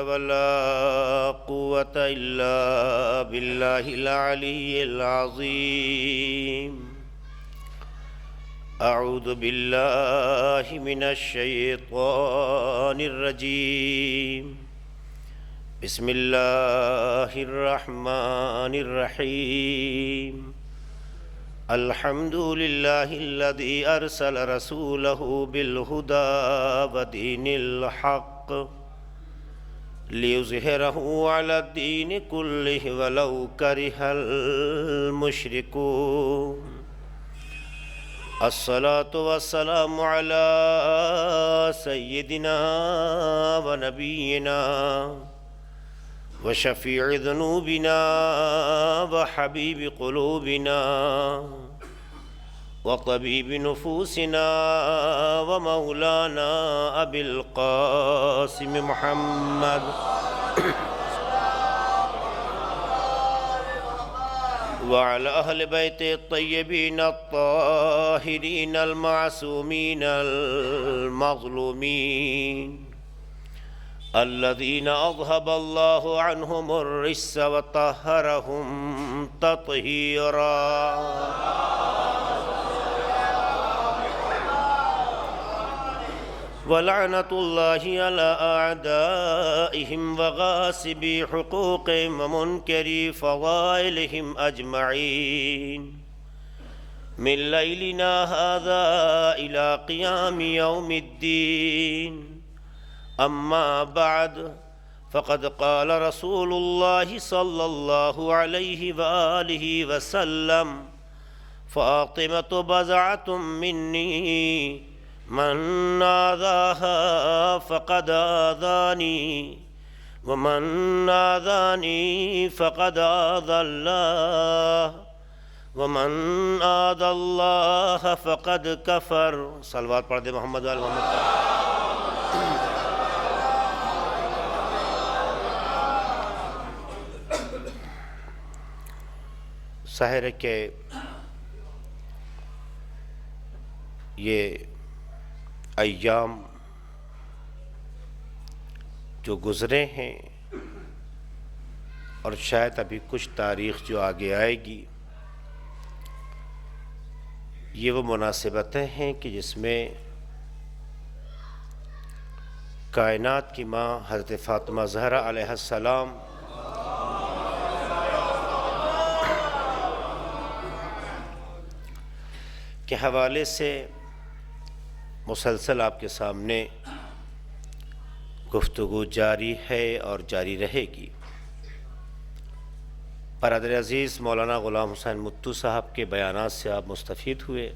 ولا قوة إلا بالله العلي العظيم. أعوذ بالله من الشيطان الرجيم. بسم الله الرحمن الرحيم. الحمد لله الذي أرسل رسوله بالهدى ودين الحق ليظهره على الدين كله ولو كره المشركون. الصلاة والسلام على سيدنا ونبينا وشفيع ذنوبنا وحبيب قلوبنا وطبيب نفوسنا ومولانا أبي القاسم محمد وعلى أهل بيت الطيبين الطاهرين المعصومين المظلومين الذين أذهب الله عنهم الرجس وطهرهم تطهيرا. ولعنة الله على أعدائهم وغاصبي حقوقهم ومنكري فضائلهم أجمعين من ليلنا هذا إلى قيام يوم الدين. أما بعد، فقد قال رسول الله صلى الله عليه وآله وسلم: فاطمة بضعة مني من آذاها فقد آذاني ومن آذاني فقد آذى الله ومن آذى الله فقد كفر. صلوات پڑھ دے محمد وآل محمد. ظاہر ہے کہ یہ ایام جو گزرے ہیں اور شاید ابھی کچھ تاریخ جو آگے آئے گی، یہ وہ مناسبتیں ہیں کہ جس میں کائنات کی ماں حضرت فاطمہ زہرا علیہ السلام کے حوالے سے مسلسل آپ کے سامنے گفتگو جاری ہے اور جاری رہے گی. برادر عزیز مولانا غلام حسین متو صاحب کے بیانات سے آپ مستفید ہوئے.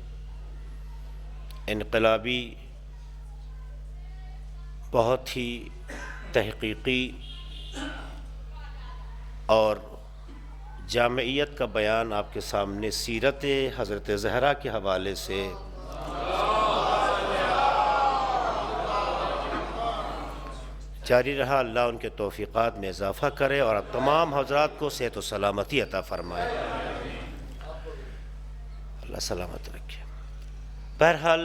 انقلابی، بہت ہی تحقیقی اور جامعیت کا بیان آپ کے سامنے سیرت حضرت زہرا کے حوالے سے جاری رہا. اللہ ان کے توفیقات میں اضافہ کرے اور تمام حضرات کو صحت و سلامتی عطا فرمائے. اللہ سلامت رکھے. بہرحال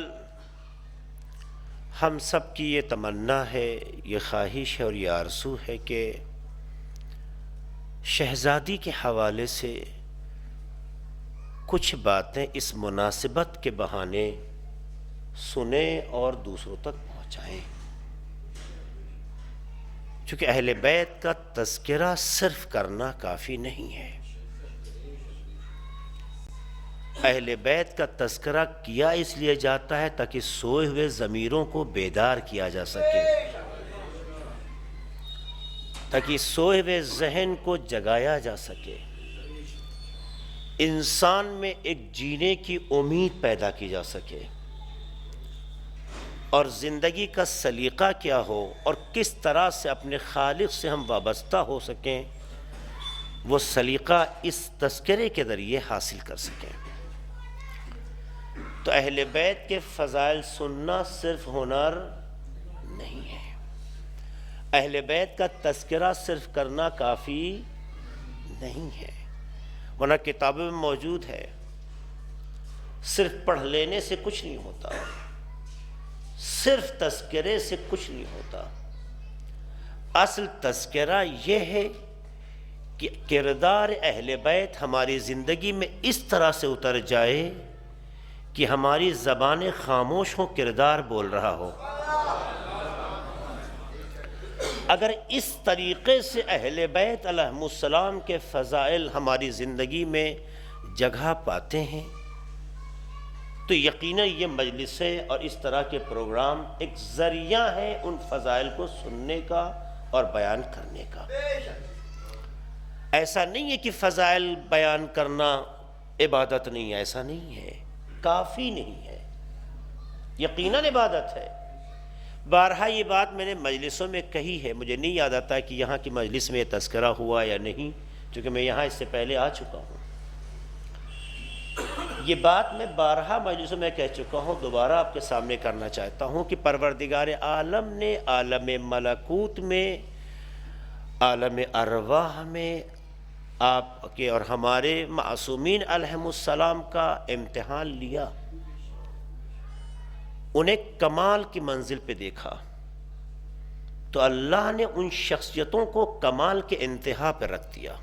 ہم سب کی یہ تمنا ہے، یہ خواہش ہے اور یہ آرزو ہے کہ شہزادی کے حوالے سے کچھ باتیں اس مناسبت کے بہانے سنیں اور دوسروں تک پہنچائیں. چونکہ اہل بیت کا تذکرہ صرف کرنا کافی نہیں ہے. اہل بیت کا تذکرہ کیا اس لیے جاتا ہے تاکہ سوئے ہوئے ضمیروں کو بیدار کیا جا سکے، تاکہ سوئے ہوئے ذہن کو جگایا جا سکے، انسان میں ایک جینے کی امید پیدا کی جا سکے، اور زندگی کا سلیقہ کیا ہو اور کس طرح سے اپنے خالق سے ہم وابستہ ہو سکیں، وہ سلیقہ اس تذکرے کے ذریعے حاصل کر سکیں. تو اہل بیت کے فضائل سننا صرف ہنر نہیں ہے، اہل بیت کا تذکرہ صرف کرنا کافی نہیں ہے، ورنہ کتابوں میں موجود ہے. صرف پڑھ لینے سے کچھ نہیں ہوتا، صرف تذکرے سے کچھ نہیں ہوتا. اصل تذکرہ یہ ہے کہ کردار اہل بیت ہماری زندگی میں اس طرح سے اتر جائے کہ ہماری زبان خاموش ہو، کردار بول رہا ہو۔ اگر اس طریقے سے اہل بیت علیہم السلام کے فضائل ہماری زندگی میں جگہ پاتے ہیں تو یقیناً یہ مجلسیں اور اس طرح کے پروگرام ایک ذریعہ ہے ان فضائل کو سننے کا اور بیان کرنے کا۔ ایسا نہیں ہے کہ فضائل بیان کرنا عبادت نہیں ہے، ایسا نہیں ہے، کافی نہیں ہے، یقیناً عبادت ہے۔ بارہا یہ بات میں نے مجلسوں میں کہی ہے، مجھے نہیں یاد آتا کہ یہاں کی مجلس میں یہ تذکرہ ہوا یا نہیں، چونکہ میں یہاں اس سے پہلے آ چکا ہوں۔ یہ بات میں بارہا مجلسوں میں کہہ چکا ہوں، دوبارہ آپ کے سامنے کرنا چاہتا ہوں کہ پروردگار عالم نے عالم ملکوت میں، عالم ارواح میں آپ کے اور ہمارے معصومین علیہم السلام کا امتحان لیا، انہیں کمال کی منزل پہ دیکھا تو اللہ نے ان شخصیتوں کو کمال کے انتہا پہ رکھ دیا۔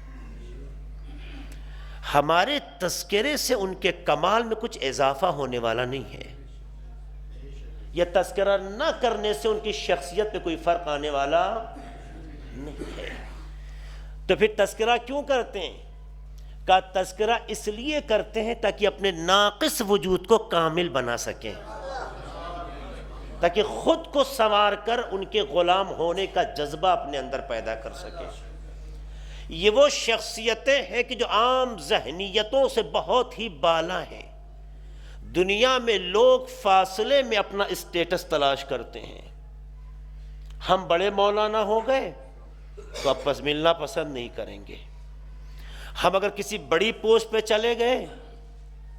ہمارے تذکرے سے ان کے کمال میں کچھ اضافہ ہونے والا نہیں ہے، یا تذکرہ نہ کرنے سے ان کی شخصیت پہ کوئی فرق آنے والا نہیں ہے۔ تو پھر تذکرہ کیوں کرتے ہیں؟ کہ تذکرہ اس لیے کرتے ہیں تاکہ اپنے ناقص وجود کو کامل بنا سکیں، تاکہ خود کو سنوار کر ان کے غلام ہونے کا جذبہ اپنے اندر پیدا کر سکیں۔ یہ وہ شخصیتیں ہیں کہ جو عام ذہنیتوں سے بہت ہی بالا ہیں۔ دنیا میں لوگ فاصلے میں اپنا اسٹیٹس تلاش کرتے ہیں۔ ہم بڑے مولانا ہو گئے تو آپس ملنا پسند نہیں کریں گے، ہم اگر کسی بڑی پوسٹ پہ چلے گئے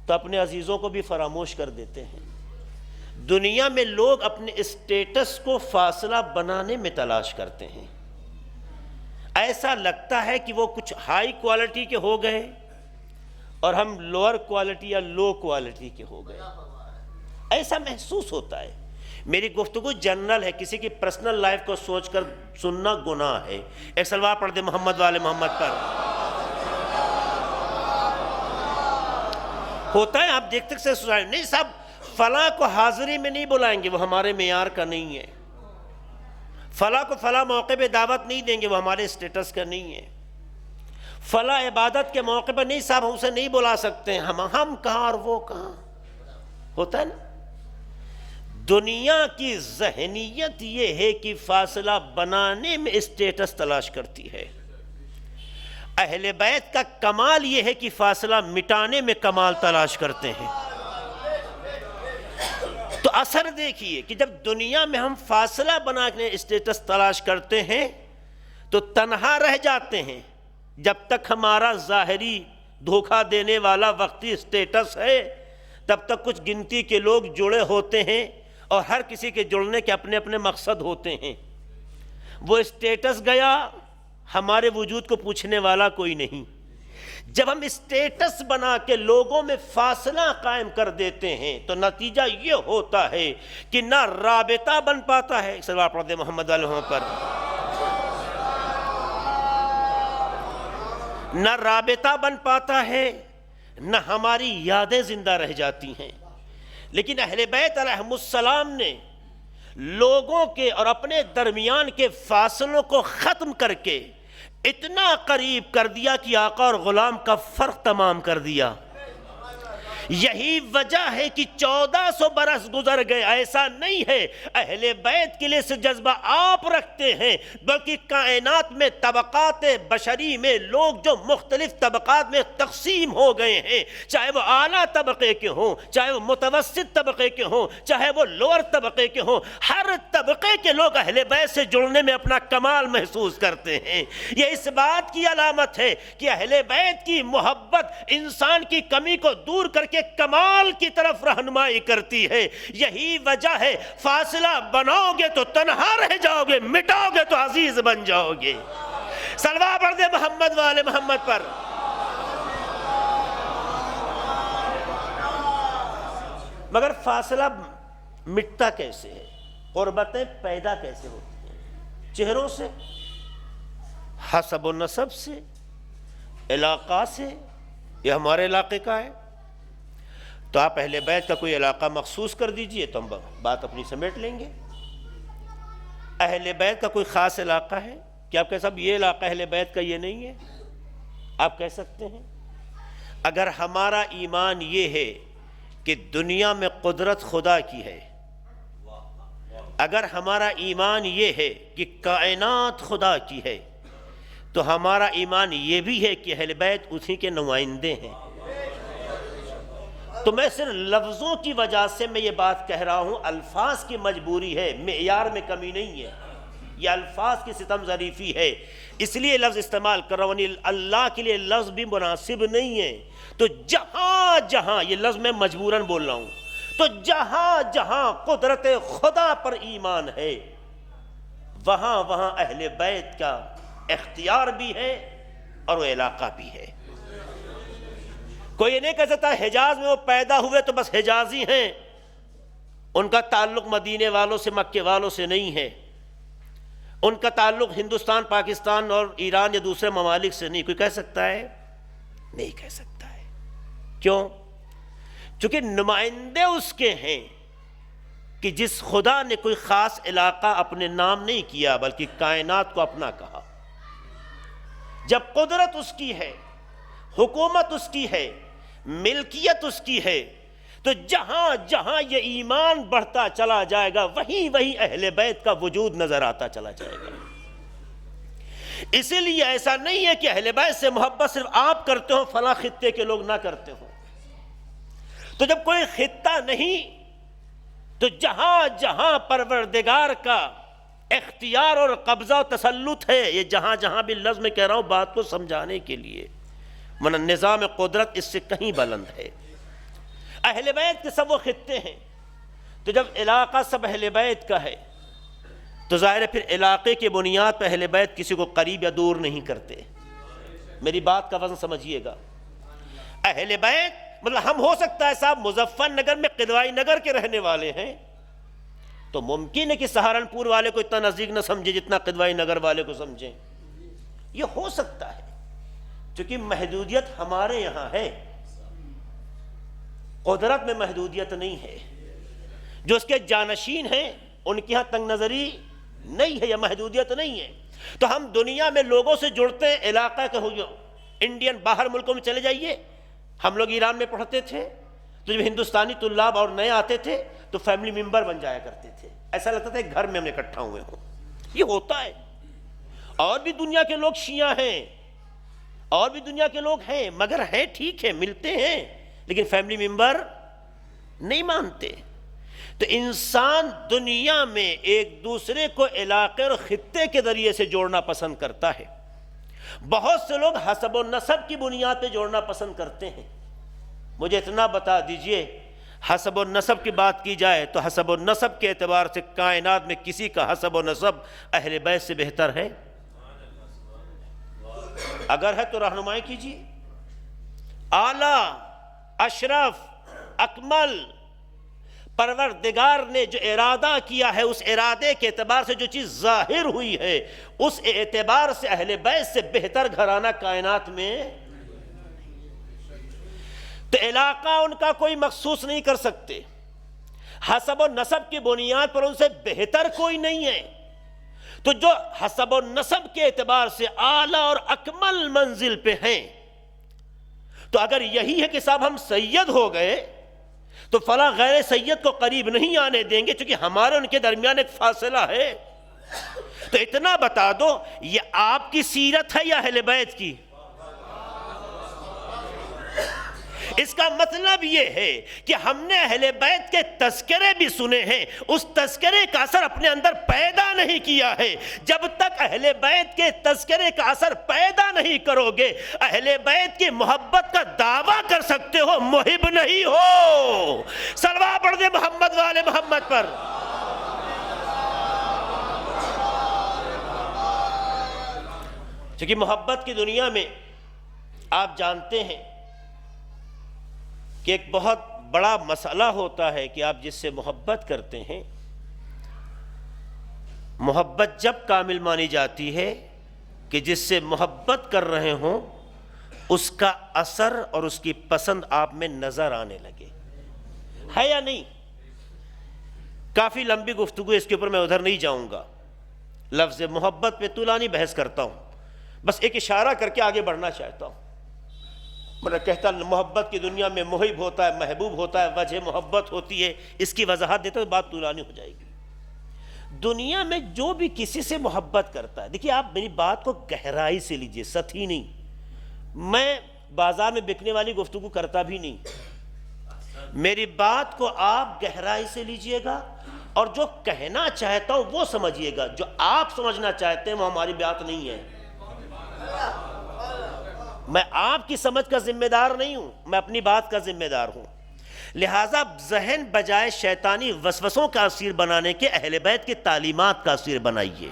تو اپنے عزیزوں کو بھی فراموش کر دیتے ہیں۔ دنیا میں لوگ اپنے اسٹیٹس کو فاصلہ بنانے میں تلاش کرتے ہیں۔ ایسا لگتا ہے کہ وہ کچھ ہائی کوالٹی کے ہو گئے اور ہم لوور کوالٹی یا لو کوالٹی کے ہو گئے، ایسا محسوس ہوتا ہے۔ میری گفتگو جنرل ہے، کسی کی پرسنل لائف کو سوچ کر سننا گناہ ہے۔ ایک صلوات پڑھ دے محمد والے محمد پر۔ ہوتا ہے، آپ دیکھتے ہیں سوسائٹی نہیں صاحب فلاں کو حاضری میں نہیں بلائیں گے، وہ ہمارے معیار کا نہیں ہے۔ فلاں کو فلاں موقع پہ دعوت نہیں دیں گے، وہ ہمارے اسٹیٹس کا نہیں ہے۔ فلاں عبادت کے موقع پر نہیں صاحب ہم اسے نہیں بلا سکتے ہیں، ہم کہاں اور وہ کہاں۔ ہوتا ہے نا۔ دنیا کی ذہنیت یہ ہے کہ فاصلہ بنانے میں اسٹیٹس تلاش کرتی ہے۔ اہل بیت کا کمال یہ ہے کہ فاصلہ مٹانے میں کمال تلاش کرتے ہیں۔ تو اثر دیکھیے کہ جب دنیا میں ہم فاصلہ بنا کے اسٹیٹس تلاش کرتے ہیں تو تنہا رہ جاتے ہیں، جب تک ہمارا ظاہری دھوکہ دینے والا وقتی اسٹیٹس ہے تب تک کچھ گنتی کے لوگ جڑے ہوتے ہیں، اور ہر کسی کے جڑنے کے اپنے اپنے مقصد ہوتے ہیں۔ وہ اسٹیٹس گیا، ہمارے وجود کو پوچھنے والا کوئی نہیں۔ جب ہم اسٹیٹس بنا کے لوگوں میں فاصلہ قائم کر دیتے ہیں تو نتیجہ یہ ہوتا ہے کہ نہ رابطہ بن پاتا ہے، صلوات پڑھ دے محمد علیہ وسلم پر، نہ رابطہ بن پاتا ہے، نہ ہماری یادیں زندہ رہ جاتی ہیں۔ لیکن اہل بیت علیہم السلام نے لوگوں کے اور اپنے درمیان کے فاصلوں کو ختم کر کے اتنا قریب کر دیا کہ آقا اور غلام کا فرق تمام کر دیا۔ یہی وجہ ہے کہ 1400 برس گزر گئے، ایسا نہیں ہے اہل بیت کے لیے سے جذبہ آپ رکھتے ہیں، بلکہ کائنات میں طبقات بشری میں لوگ جو مختلف طبقات میں تقسیم ہو گئے ہیں، چاہے وہ اعلیٰ طبقے کے ہوں، چاہے وہ متوسط طبقے کے ہوں، چاہے وہ لوور طبقے کے ہوں، ہر طبقے کے لوگ اہل بیت سے جڑنے میں اپنا کمال محسوس کرتے ہیں۔ یہ اس بات کی علامت ہے کہ اہل بیت کی محبت انسان کی کمی کو دور کر کے کمال کی طرف رہنمائی کرتی ہے۔ یہی وجہ ہے فاصلہ بناؤ گے تو تنہا رہ جاؤ گے، مٹاؤ گے تو عزیز بن جاؤ گے۔ صلوات پڑھ دے محمد والے محمد پر۔ مگر فاصلہ مٹتا کیسے ہے؟ قربتیں پیدا کیسے ہوتی ہیں؟ چہروں سے، حسب و نسب سے، علاقہ سے، یہ ہمارے علاقے کا ہے، تو آپ اہل بیت کا کوئی علاقہ مخصوص کر دیجئے تو ہم بات اپنی سمیٹ لیں گے۔ اہل بیت کا کوئی خاص علاقہ ہے کہ آپ کہہ صاحب یہ علاقہ اہل بیت کا یہ نہیں ہے؟ آپ کہہ سکتے ہیں؟ اگر ہمارا ایمان یہ ہے کہ دنیا میں قدرت خدا کی ہے، اگر ہمارا ایمان یہ ہے کہ کائنات خدا کی ہے، تو ہمارا ایمان یہ بھی ہے کہ اہل بیت اسی کے نمائندے ہیں۔ تو میں صرف لفظوں کی وجہ سے میں یہ بات کہہ رہا ہوں، الفاظ کی مجبوری ہے، معیار میں کمی نہیں ہے، یہ الفاظ کی ستم ظریفی ہے، اس لیے لفظ استعمال کر رہا ہوں۔ اللہ کے لیے لفظ بھی مناسب نہیں ہے، تو جہاں جہاں یہ لفظ میں مجبوراً بول رہا ہوں، تو جہاں جہاں قدرت خدا پر ایمان ہے وہاں وہاں اہل بیت کا اختیار بھی ہے اور وہ علاقہ بھی ہے۔ کوئی یہ نہیں کہہ سکتا حجاز میں وہ پیدا ہوئے تو بس حجازی ہیں، ان کا تعلق مدینے والوں سے، مکے والوں سے نہیں ہے، ان کا تعلق ہندوستان، پاکستان اور ایران یا دوسرے ممالک سے نہیں۔ کوئی کہہ سکتا ہے؟ نہیں کہہ سکتا ہے۔ کیوں؟ چونکہ نمائندے اس کے ہیں کہ جس خدا نے کوئی خاص علاقہ اپنے نام نہیں کیا بلکہ کائنات کو اپنا کہا۔ جب قدرت اس کی ہے، حکومت اس کی ہے، ملکیت اس کی ہے، تو جہاں جہاں یہ ایمان بڑھتا چلا جائے گا وہیں وہیں اہل بیت کا وجود نظر آتا چلا جائے گا۔ اسی لیے ایسا نہیں ہے کہ اہل بیت سے محبت صرف آپ کرتے ہو، فلاں خطے کے لوگ نہ کرتے ہو۔ تو جب کوئی خطہ نہیں تو جہاں جہاں پروردگار کا اختیار اور قبضہ و تسلط ہے، یہ جہاں جہاں بھی لفظ میں کہہ رہا ہوں بات کو سمجھانے کے لیے، ورنہ نظام قدرت اس سے کہیں بلند ہے۔ اہل بیت کے سب وہ خطے ہیں، تو جب علاقہ سب اہل بیت کا ہے تو ظاہر ہے پھر علاقے کی بنیاد پہ اہل بیت کسی کو قریب یا دور نہیں کرتے۔ میری بات کا وزن سمجھیے گا۔ اہل بیت مطلب ہم ہو سکتا ہے صاحب مظفر نگر میں قدوائی نگر کے رہنے والے ہیں، تو ممکن ہے کہ سہارنپور والے کو اتنا نزدیک نہ سمجھے جتنا قدوائی نگر والے کو سمجھیں، یہ ہو سکتا ہے، چونکہ محدودیت ہمارے یہاں ہے، قدرت میں محدودیت نہیں ہے۔ جو اس کے جانشین ہیں ان کی یہاں تنگ نظری نہیں ہے یا محدودیت نہیں ہے۔ تو ہم دنیا میں لوگوں سے جڑتے ہیں، علاقہ کے ہو، انڈین باہر ملکوں میں چلے جائیے، ہم لوگ ایران میں پڑھتے تھے تو جب ہندوستانی طلاب اور نئے آتے تھے تو فیملی ممبر بن جایا کرتے تھے، ایسا لگتا تھا گھر میں ہم اکٹھا ہوئے ہوں۔ یہ ہوتا ہے، اور بھی دنیا کے لوگ شیعہ ہیں، اور بھی دنیا کے لوگ ہیں، مگر ہیں ٹھیک ہے، ملتے ہیں لیکن فیملی ممبر نہیں مانتے۔ تو انسان دنیا میں ایک دوسرے کو علاقے اور خطے کے ذریعے سے جوڑنا پسند کرتا ہے۔ بہت سے لوگ حسب و نسب کی بنیاد پہ جوڑنا پسند کرتے ہیں۔ مجھے اتنا بتا دیجئے، حسب و نسب کی بات کی جائے تو حسب و نسب کے اعتبار سے کائنات میں کسی کا حسب و نسب اہل بیت سے بہتر ہے؟ اگر ہے تو رہنمائی کیجیے۔ اعلیٰ، اشرف، اکمل پروردگار نے جو ارادہ کیا ہے، اس ارادے کے اعتبار سے جو چیز ظاہر ہوئی ہے، اس اعتبار سے اہل بیت سے بہتر گھرانہ کائنات میں تو علاقہ ان کا کوئی مخصوص نہیں کر سکتے، حسب و نسب کی بنیاد پر ان سے بہتر کوئی نہیں ہے۔ تو جو حسب و نسب کے اعتبار سے اعلیٰ اور اکمل منزل پہ ہیں، تو اگر یہی ہے کہ صاحب ہم سید ہو گئے تو فلاں غیر سید کو قریب نہیں آنے دیں گے، چونکہ ہمارے ان کے درمیان ایک فاصلہ ہے۔ تو اتنا بتا دو، یہ آپ کی سیرت ہے یا اہل بیت کی؟ اس کا مطلب یہ ہے کہ ہم نے اہل بیت کے تذکرے بھی سنے ہیں، اس تذکرے کا اثر اپنے اندر پیدا نہیں کیا ہے۔ جب تک اہل بیت کے تذکرے کا اثر پیدا نہیں کرو گے، اہل بیت کی محبت کا دعویٰ کر سکتے ہو، محب نہیں ہو۔ صلوات پڑھ دے محمد والے محمد پر۔ چونکہ محبت کی دنیا میں آپ جانتے ہیں کہ ایک بہت بڑا مسئلہ ہوتا ہے کہ آپ جس سے محبت کرتے ہیں، محبت جب کامل مانی جاتی ہے کہ جس سے محبت کر رہے ہوں اس کا اثر اور اس کی پسند آپ میں نظر آنے لگے، ہے یا نہیں؟ کافی لمبی گفتگو اس کے اوپر، میں ادھر نہیں جاؤں گا، لفظ محبت پہ طولانی بحث کرتا ہوں، بس ایک اشارہ کر کے آگے بڑھنا چاہتا ہوں۔ میں کہتا محبت کی دنیا میں محب ہوتا ہے، محبوب ہوتا ہے، وجہ محبت ہوتی ہے، اس کی وضاحت دیتا ہوں، بات طولانی ہو جائے گی۔ دنیا میں جو بھی کسی سے محبت کرتا ہے، دیکھیے آپ میری بات کو گہرائی سے لیجئے، سطحی نہیں، میں بازار میں بکنے والی گفتگو کرتا بھی نہیں، میری بات کو آپ گہرائی سے لیجئے گا اور جو کہنا چاہتا ہوں وہ سمجھیے گا، جو آپ سمجھنا چاہتے ہیں وہ ہماری بات نہیں ہے۔ میں آپ کی سمجھ کا ذمہ دار نہیں ہوں، میں اپنی بات کا ذمہ دار ہوں، لہٰذا ذہن بجائے شیطانی وسوسوں کا اسیر بنانے کے اہل بیت کی تعلیمات کا اسیر بنائیے۔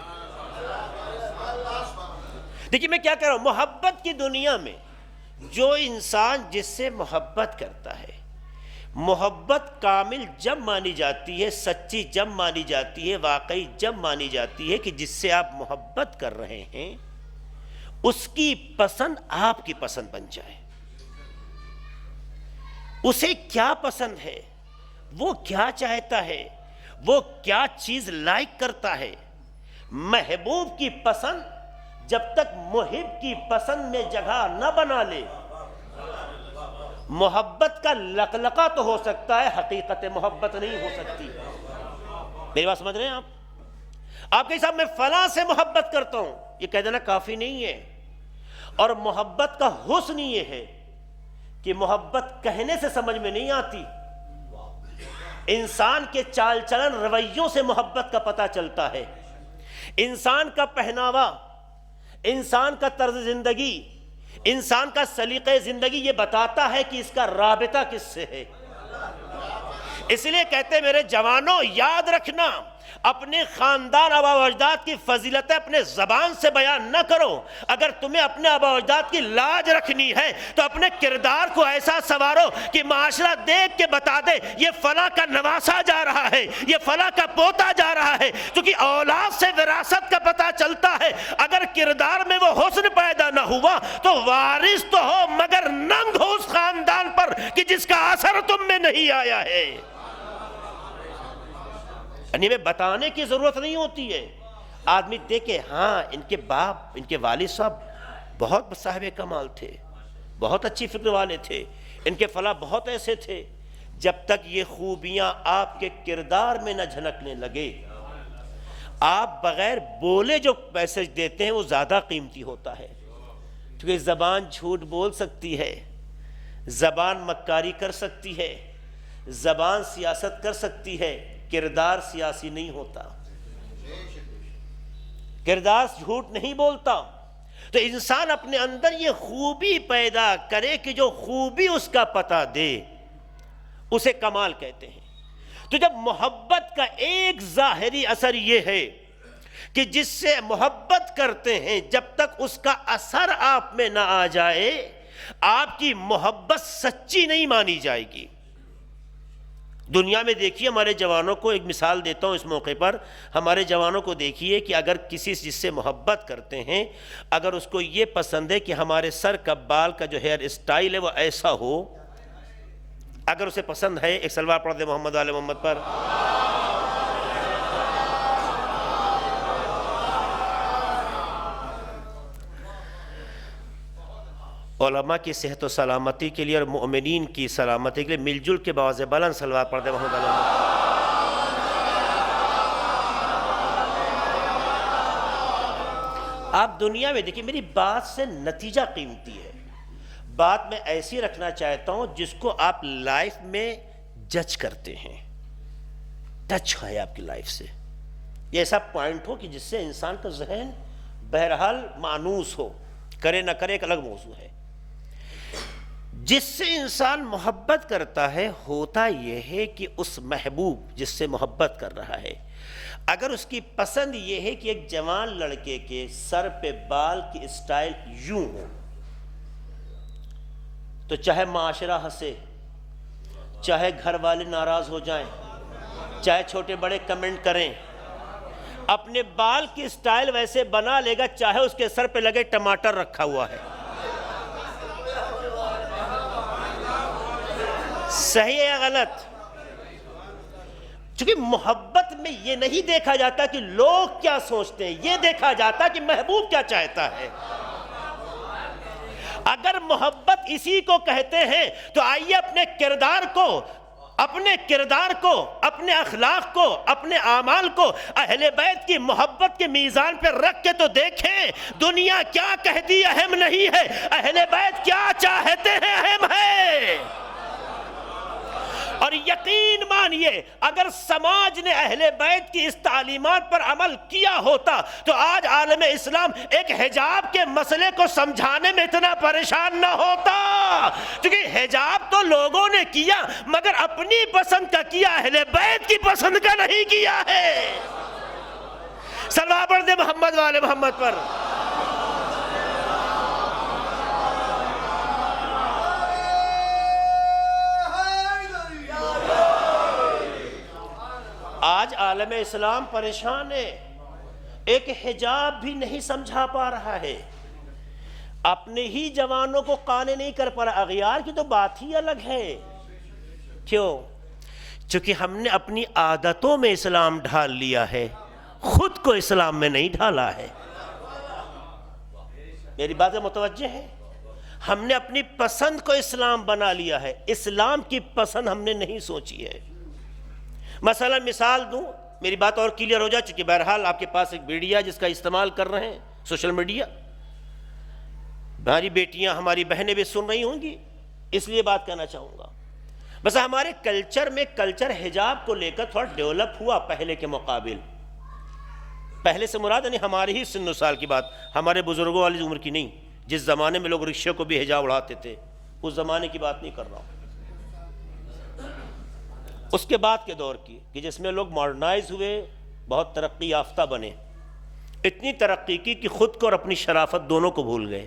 دیکھیے میں کیا کہہ رہا ہوں، محبت کی دنیا میں جو انسان جس سے محبت کرتا ہے، محبت کامل جب مانی جاتی ہے، سچی جب مانی جاتی ہے، واقعی جب مانی جاتی ہے کہ جس سے آپ محبت کر رہے ہیں اس کی پسند آپ کی پسند بن جائے، اسے کیا پسند ہے، وہ کیا چاہتا ہے، وہ کیا چیز لائک کرتا ہے۔ محبوب کی پسند جب تک محب کی پسند میں جگہ نہ بنا لے، محبت کا لقلقہ تو ہو سکتا ہے، حقیقت محبت نہیں ہو سکتی۔ میری بات سمجھ رہے ہیں آپ کہیں صاحب میں فلاں سے محبت کرتا ہوں، یہ کہہ دینا کافی نہیں ہے۔ اور محبت کا حسن یہ ہے کہ محبت کہنے سے سمجھ میں نہیں آتی، انسان کے چال چلن رویوں سے محبت کا پتہ چلتا ہے، انسان کا پہناوا، انسان کا طرز زندگی، انسان کا سلیقہ زندگی یہ بتاتا ہے کہ اس کا رابطہ کس سے ہے۔ اس لیے کہتے ہیں میرے جوانوں یاد رکھنا، اپنے خاندان آبا و اجداد کی فضیلتیں اپنے زبان سے بیان نہ کرو، اگر تمہیں اپنے آبا و اجداد کی لاج رکھنی ہے تو اپنے کردار کو ایسا سنوارو کہ معاشرہ دیکھ کے بتا دے یہ فلاں کا نواسا جا رہا ہے، یہ فلاں کا پوتا جا رہا ہے، کیونکہ اولاد سے وراثت کا پتہ چلتا ہے۔ اگر کردار میں وہ حسن پیدا نہ ہوا تو وارث تو ہو مگر ننگ ہو اس خاندان پر کہ جس کا اثر تم میں نہیں آیا ہے۔ یعنی میں بتانے کی ضرورت نہیں ہوتی ہے، آدمی دیکھے ہاں ان کے باپ، ان کے والد صاحب بہت صاحب کمال تھے، بہت اچھی فکر والے تھے، ان کے فلاں بہت ایسے تھے۔ جب تک یہ خوبیاں آپ کے کردار میں نہ جھلکنے لگے، آپ بغیر بولے جو میسج دیتے ہیں وہ زیادہ قیمتی ہوتا ہے، کیونکہ زبان جھوٹ بول سکتی ہے، زبان مکاری کر سکتی ہے، زبان سیاست کر سکتی ہے، کردار سیاسی نہیں ہوتا، کردار جھوٹ نہیں بولتا۔ تو انسان اپنے اندر یہ خوبی پیدا کرے کہ جو خوبی اس کا پتہ دے، اسے کمال کہتے ہیں۔ تو جب محبت کا ایک ظاہری اثر یہ ہے کہ جس سے محبت کرتے ہیں جب تک اس کا اثر آپ میں نہ آ جائے آپ کی محبت سچی نہیں مانی جائے گی۔ دنیا میں دیکھیے ہمارے جوانوں کو، ایک مثال دیتا ہوں اس موقع پر، ہمارے جوانوں کو دیکھیے کہ اگر کسی جس سے محبت کرتے ہیں، اگر اس کو یہ پسند ہے کہ ہمارے سر کا بال کا جو ہیئر اسٹائل ہے وہ ایسا ہو، اگر اسے پسند ہے، ایک سلوات پڑھ دے محمد آل محمد پر۔ علماء کی صحت و سلامتی کے لیے اور مؤمنین کی سلامتی کے لیے مل جل کے بآواز بلند صلوات پڑھ دے محمد آل محمد۔ آپ دنیا میں دیکھیں، میری بات سے نتیجہ قیمتی ہے، بات میں ایسی رکھنا چاہتا ہوں جس کو آپ لائف میں جج کرتے ہیں، ٹچ ہے آپ کی لائف سے، یہ ایسا پوائنٹ ہو کہ جس سے انسان کا ذہن بہرحال مانوس ہو، کرے نہ کرے ایک الگ موضوع ہے۔ جس سے انسان محبت کرتا ہے، ہوتا یہ ہے کہ اس محبوب جس سے محبت کر رہا ہے، اگر اس کی پسند یہ ہے کہ ایک جوان لڑکے کے سر پہ بال کی اسٹائل یوں ہو، تو چاہے معاشرہ ہنسے، چاہے گھر والے ناراض ہو جائیں، چاہے چھوٹے بڑے کمنٹ کریں، اپنے بال کی سٹائل ویسے بنا لے گا چاہے اس کے سر پہ لگے ٹماٹر رکھا ہوا ہے. صحیح ہے یا غلط؟ چونکہ محبت میں یہ نہیں دیکھا جاتا کہ لوگ کیا سوچتے ہیں، یہ دیکھا جاتا کہ محبوب کیا چاہتا ہے. اگر محبت اسی کو کہتے ہیں تو آئیے اپنے کردار کو، اپنے اخلاق کو، اپنے اعمال کو اہل بیت کی محبت کے میزان پہ رکھ کے تو دیکھیں دنیا کیا کہتی اہم نہیں ہے، اہل بیت کیا چاہتے ہیں اہم ہے. اور یقین مانیے اگر سماج نے اہل بیت کی اس تعلیمات پر عمل کیا ہوتا تو آج عالم اسلام ایک حجاب کے مسئلے کو سمجھانے میں اتنا پریشان نہ ہوتا. کیونکہ حجاب تو لوگوں نے کیا مگر اپنی پسند کا کیا، اہل بیت کی پسند کا نہیں کیا ہے. صلوات پڑھ دے محمد والے محمد پر. آج عالم اسلام پریشان ہے، ایک حجاب بھی نہیں سمجھا پا رہا ہے، اپنے ہی جوانوں کو قانع نہیں کر پا رہا. اغیار کی تو بات ہی الگ ہے. کیوں؟ چونکہ ہم نے اپنی عادتوں میں اسلام ڈھال لیا ہے، خود کو اسلام میں نہیں ڈھالا ہے. میری باتیں متوجہ ہے؟ ہم نے اپنی پسند کو اسلام بنا لیا ہے، اسلام کی پسند ہم نے نہیں سوچی ہے. مثلا مثال دوں، میری بات اور کلیئر ہو جائے، چونکہ بہرحال آپ کے پاس ایک میڈیا جس کا استعمال کر رہے ہیں، سوشل میڈیا، ہماری بیٹیاں ہماری بہنیں بھی سن رہی ہوں گی، اس لیے بات کہنا چاہوں گا. بس ہمارے کلچر میں کلچر حجاب کو لے کر تھوڑا ڈیولپ ہوا پہلے کے مقابل. پہلے سے مراد یعنی ہماری ہی سن و سال کی بات، ہمارے بزرگوں والی عمر کی نہیں. جس زمانے میں لوگ رکشے کو بھی حجاب اڑاتے تھے اس زمانے کی بات نہیں کر رہا ہوں، اس کے بعد کے دور کی، کہ جس میں لوگ ماڈرنائز ہوئے، بہت ترقی یافتہ بنے. اتنی ترقی کی کہ خود کو اور اپنی شرافت دونوں کو بھول گئے.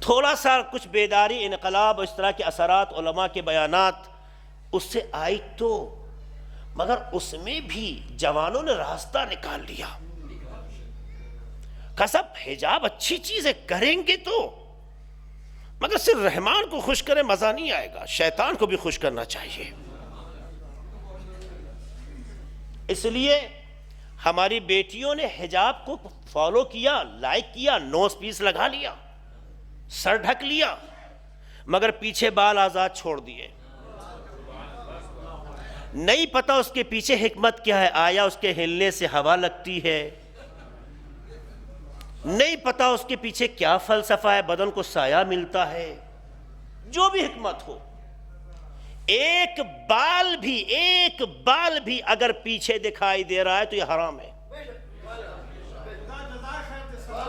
تھوڑا سا کچھ بیداری، انقلاب اور اس طرح کے اثرات علماء کے بیانات اس سے آئی تو، مگر اس میں بھی جوانوں نے راستہ نکال لیا. کسب حجاب اچھی چیزیں کریں گے تو، مگر صرف رحمان کو خوش کرے مزہ نہیں آئے گا، شیطان کو بھی خوش کرنا چاہیے. اس لیے ہماری بیٹیوں نے حجاب کو فالو کیا، لائک کیا، نوز پیس لگا لیا، سر ڈھک لیا، مگر پیچھے بال آزاد چھوڑ دیے. نہیں پتا اس کے پیچھے حکمت کیا ہے، آیا اس کے ہلنے سے ہوا لگتی ہے، نہیں پتا اس کے پیچھے کیا فلسفہ ہے، بدن کو سایہ ملتا ہے، جو بھی حکمت ہو. ایک بال بھی اگر پیچھے دکھائی دے رہا ہے تو یہ حرام ہے.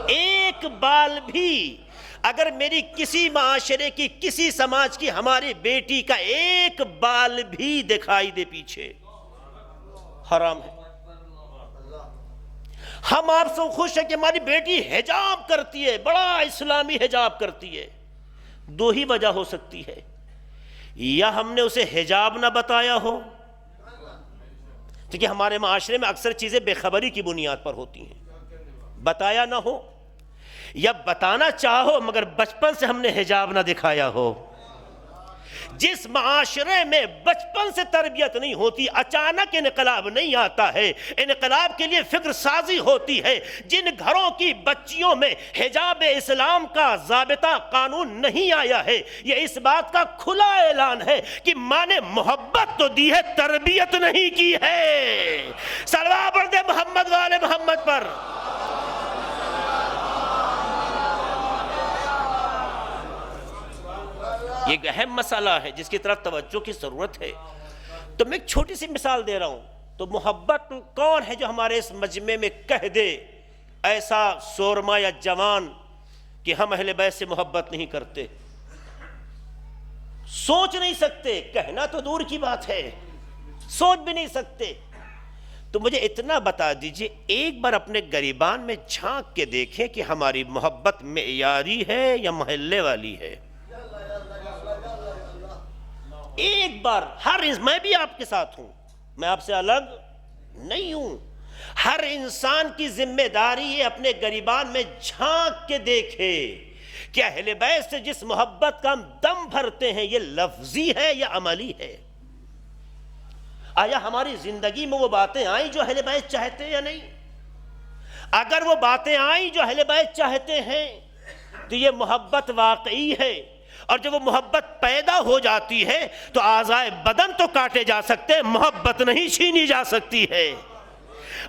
ایک بال بھی اگر میری کسی معاشرے کی، کسی سماج کی، ہماری بیٹی کا ایک بال بھی دکھائی دے پیچھے، حرام ہے. ہم آپ سے خوش ہیں کہ ہماری بیٹی حجاب کرتی ہے، بڑا اسلامی حجاب کرتی ہے. دو ہی وجہ ہو سکتی ہے، یا ہم نے اسے حجاب نہ بتایا ہو، کیونکہ ہمارے معاشرے میں اکثر چیزیں بے خبری کی بنیاد پر ہوتی ہیں، بتایا نہ ہو، یا بتانا چاہو مگر بچپن سے ہم نے حجاب نہ دکھایا ہو. جس معاشرے میں بچپن سے تربیت نہیں ہوتی، اچانک انقلاب نہیں آتا ہے، انقلاب کے لیے فکر سازی ہوتی ہے. جن گھروں کی بچیوں میں حجاب اسلام کا ضابطہ قانون نہیں آیا ہے، یہ اس بات کا کھلا اعلان ہے کہ ماں نے محبت تو دی ہے، تربیت نہیں کی ہے. صلوات پڑھ دے محمد والے محمد پر. یہ ایک اہم مسئلہ ہے جس کی طرف توجہ کی ضرورت ہے. تو میں ایک چھوٹی سی مثال دے رہا ہوں. تو محبت کون ہے جو ہمارے اس مجمع میں کہہ دے ایسا سورما یا جوان کہ ہم اہل بیت سے محبت نہیں کرتے؟ سوچ نہیں سکتے، کہنا تو دور کی بات ہے، سوچ بھی نہیں سکتے. تو مجھے اتنا بتا دیجئے، ایک بار اپنے گریبان میں جھانک کے دیکھیں کہ ہماری محبت معیاری ہے یا محلے والی ہے. ایک بار میں بھی آپ کے ساتھ ہوں، میں آپ سے الگ نہیں ہوں۔ ہر انسان کی ذمہ داری ہے اپنے گریبان میں جھانک کے دیکھے کہ اہل بیت سے جس محبت کا ہم دم بھرتے ہیں یہ لفظی ہے یا عملی ہے۔ آیا ہماری زندگی میں وہ باتیں آئیں جو اہل بیت چاہتے ہیں یا نہیں؟ اگر وہ باتیں آئیں جو اہل بیت چاہتے ہیں تو یہ محبت واقعی ہے، اور جب وہ محبت پیدا ہو جاتی ہے تو اعضائے بدن تو کاٹے جا سکتے، محبت نہیں چھینی جا سکتی ہے۔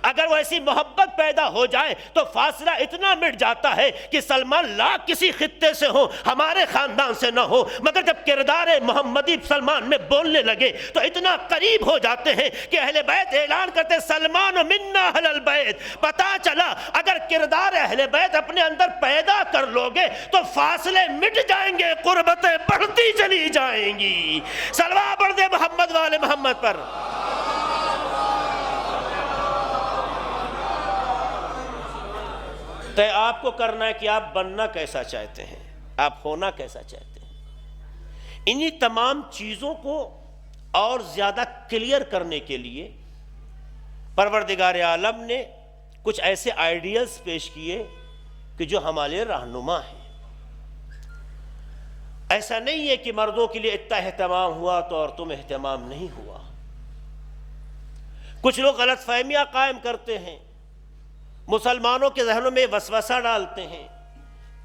اگر وہ ایسی محبت پیدا ہو جائے تو فاصلہ اتنا مٹ جاتا ہے کہ سلمان لاکھ کسی خطے سے ہو، ہمارے خاندان سے نہ ہو، مگر جب کردار محمدی سلمان میں بولنے لگے تو اتنا قریب ہو جاتے ہیں کہ اہل بیت اعلان کرتے سلمان منا اہل البیت۔ پتا چلا اگر کردار اہل بیت اپنے اندر پیدا کر لوگے تو فاصلے مٹ جائیں گے، قربتیں بڑھتی چلی جائیں گی۔ صلوات پڑھ دے محمد والے محمد پر۔ تو آپ کو کرنا ہے کہ آپ بننا کیسا چاہتے ہیں، آپ ہونا کیسا چاہتے ہیں۔ انہی تمام چیزوں کو اور زیادہ کلیئر کرنے کے لیے پروردگار عالم نے کچھ ایسے آئیڈیلز پیش کیے کہ جو ہمارے رہنما ہیں۔ ایسا نہیں ہے کہ مردوں کے لیے اتنا اہتمام ہوا تو عورتوں میں اہتمام نہیں ہوا۔ کچھ لوگ غلط فہمیاں قائم کرتے ہیں، مسلمانوں کے ذہنوں میں وسوسہ ڈالتے ہیں۔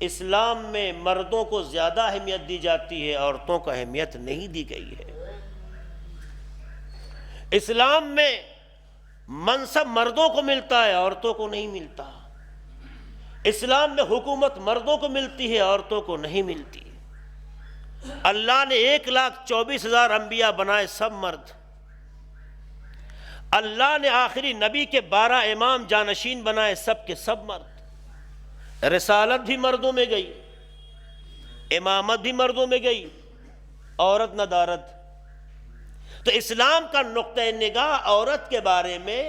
اسلام میں مردوں کو زیادہ اہمیت دی جاتی ہے، عورتوں کو اہمیت نہیں دی گئی ہے۔ اسلام میں منصب مردوں کو ملتا ہے، عورتوں کو نہیں ملتا۔ اسلام میں حکومت مردوں کو ملتی ہے، عورتوں کو نہیں ملتی۔ اللہ نے 1,24,000 انبیاء بنائے، سب مرد۔ اللہ نے آخری نبی کے 12 امام جانشین بنائے، سب کے سب مرد۔ رسالت بھی مردوں میں گئی، امامت بھی مردوں میں گئی، عورت ندارت۔ تو اسلام کا نقطہ نگاہ عورت کے بارے میں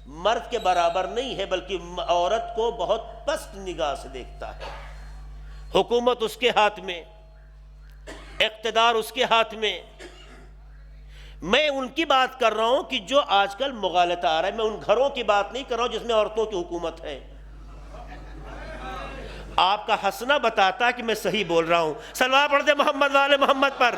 مرد کے برابر نہیں ہے، بلکہ عورت کو بہت پست نگاہ سے دیکھتا ہے۔ حکومت اس کے ہاتھ میں، اقتدار اس کے ہاتھ میں۔ میں ان کی بات کر رہا ہوں کہ جو آج کل مغالطہ آ رہا ہے، میں ان گھروں کی بات نہیں کر رہا ہوں جس میں عورتوں کی حکومت ہے۔ آپ کا ہنسنا بتاتا ہے کہ میں صحیح بول رہا ہوں۔ صلوات پڑھ دے محمد والے محمد پر۔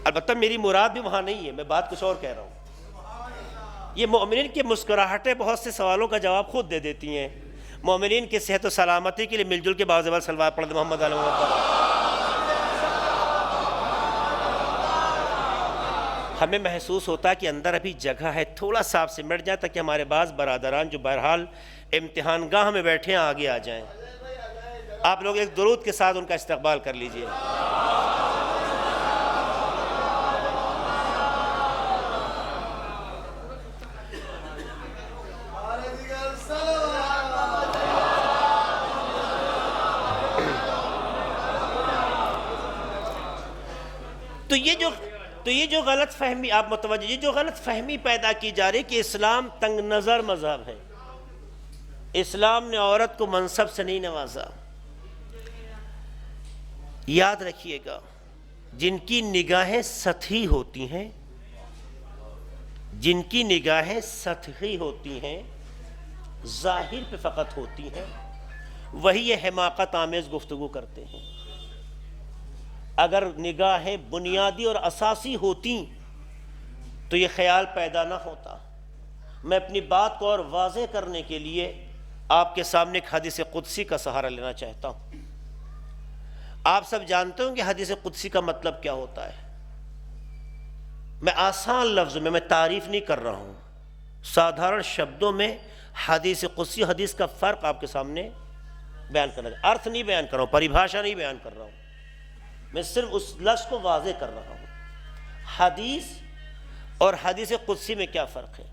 البتہ میری مراد بھی وہاں نہیں ہے، میں بات کچھ اور کہہ رہا ہوں۔ یہ مومنین کی مسکراہٹیں بہت سے سوالوں کا جواب خود دے دیتی ہیں۔ مومنین کی صحت و سلامتی کے لیے مل جل کے باوزبال صلوات پڑھ دے محمد علیہ وسلم۔ ہمیں محسوس ہوتا ہے کہ اندر ابھی جگہ ہے، تھوڑا سا آپ سمٹ جائے تاکہ ہمارے بعض برادران جو بہرحال امتحان گاہ میں بیٹھے ہیں آگے آ جائیں۔ آپ لوگ ایک درود کے ساتھ ان کا استقبال کر لیجئے۔ تو یہ جو غلط فہمی آپ متوجہ، یہ جو غلط فہمی پیدا کی جا رہی کہ اسلام تنگ نظر مذہب ہے، اسلام نے عورت کو منصب سے نہیں نوازا۔ یاد رکھیے گا، جن کی نگاہیں سطحی ہوتی ہیں، جن کی نگاہیں سطحی ہوتی ہیں، ظاہر پہ فقط ہوتی ہیں، وہی یہ حماقت آمیز گفتگو کرتے ہیں۔ اگر نگاہیں بنیادی اور اساسی ہوتی تو یہ خیال پیدا نہ ہوتا۔ میں اپنی بات کو اور واضح کرنے کے لیے آپ کے سامنے ایک حدیث قدسی کا سہارا لینا چاہتا ہوں۔ آپ سب جانتے ہوں کہ حدیث قدسی کا مطلب کیا ہوتا ہے۔ میں آسان لفظ میں تعریف نہیں کر رہا ہوں، سادھارن شبدوں میں حدیث قدسی حدیث کا فرق آپ کے سامنے بیان کرنا چاہتا ہوں۔ ارتھ نہیں بیان کر رہا ہوں، پریبھاشا نہیں بیان کر رہا ہوں، میں صرف اس لفظ کو واضح کر رہا ہوں۔ حدیث اور حدیث قدسی میں کیا فرق ہے؟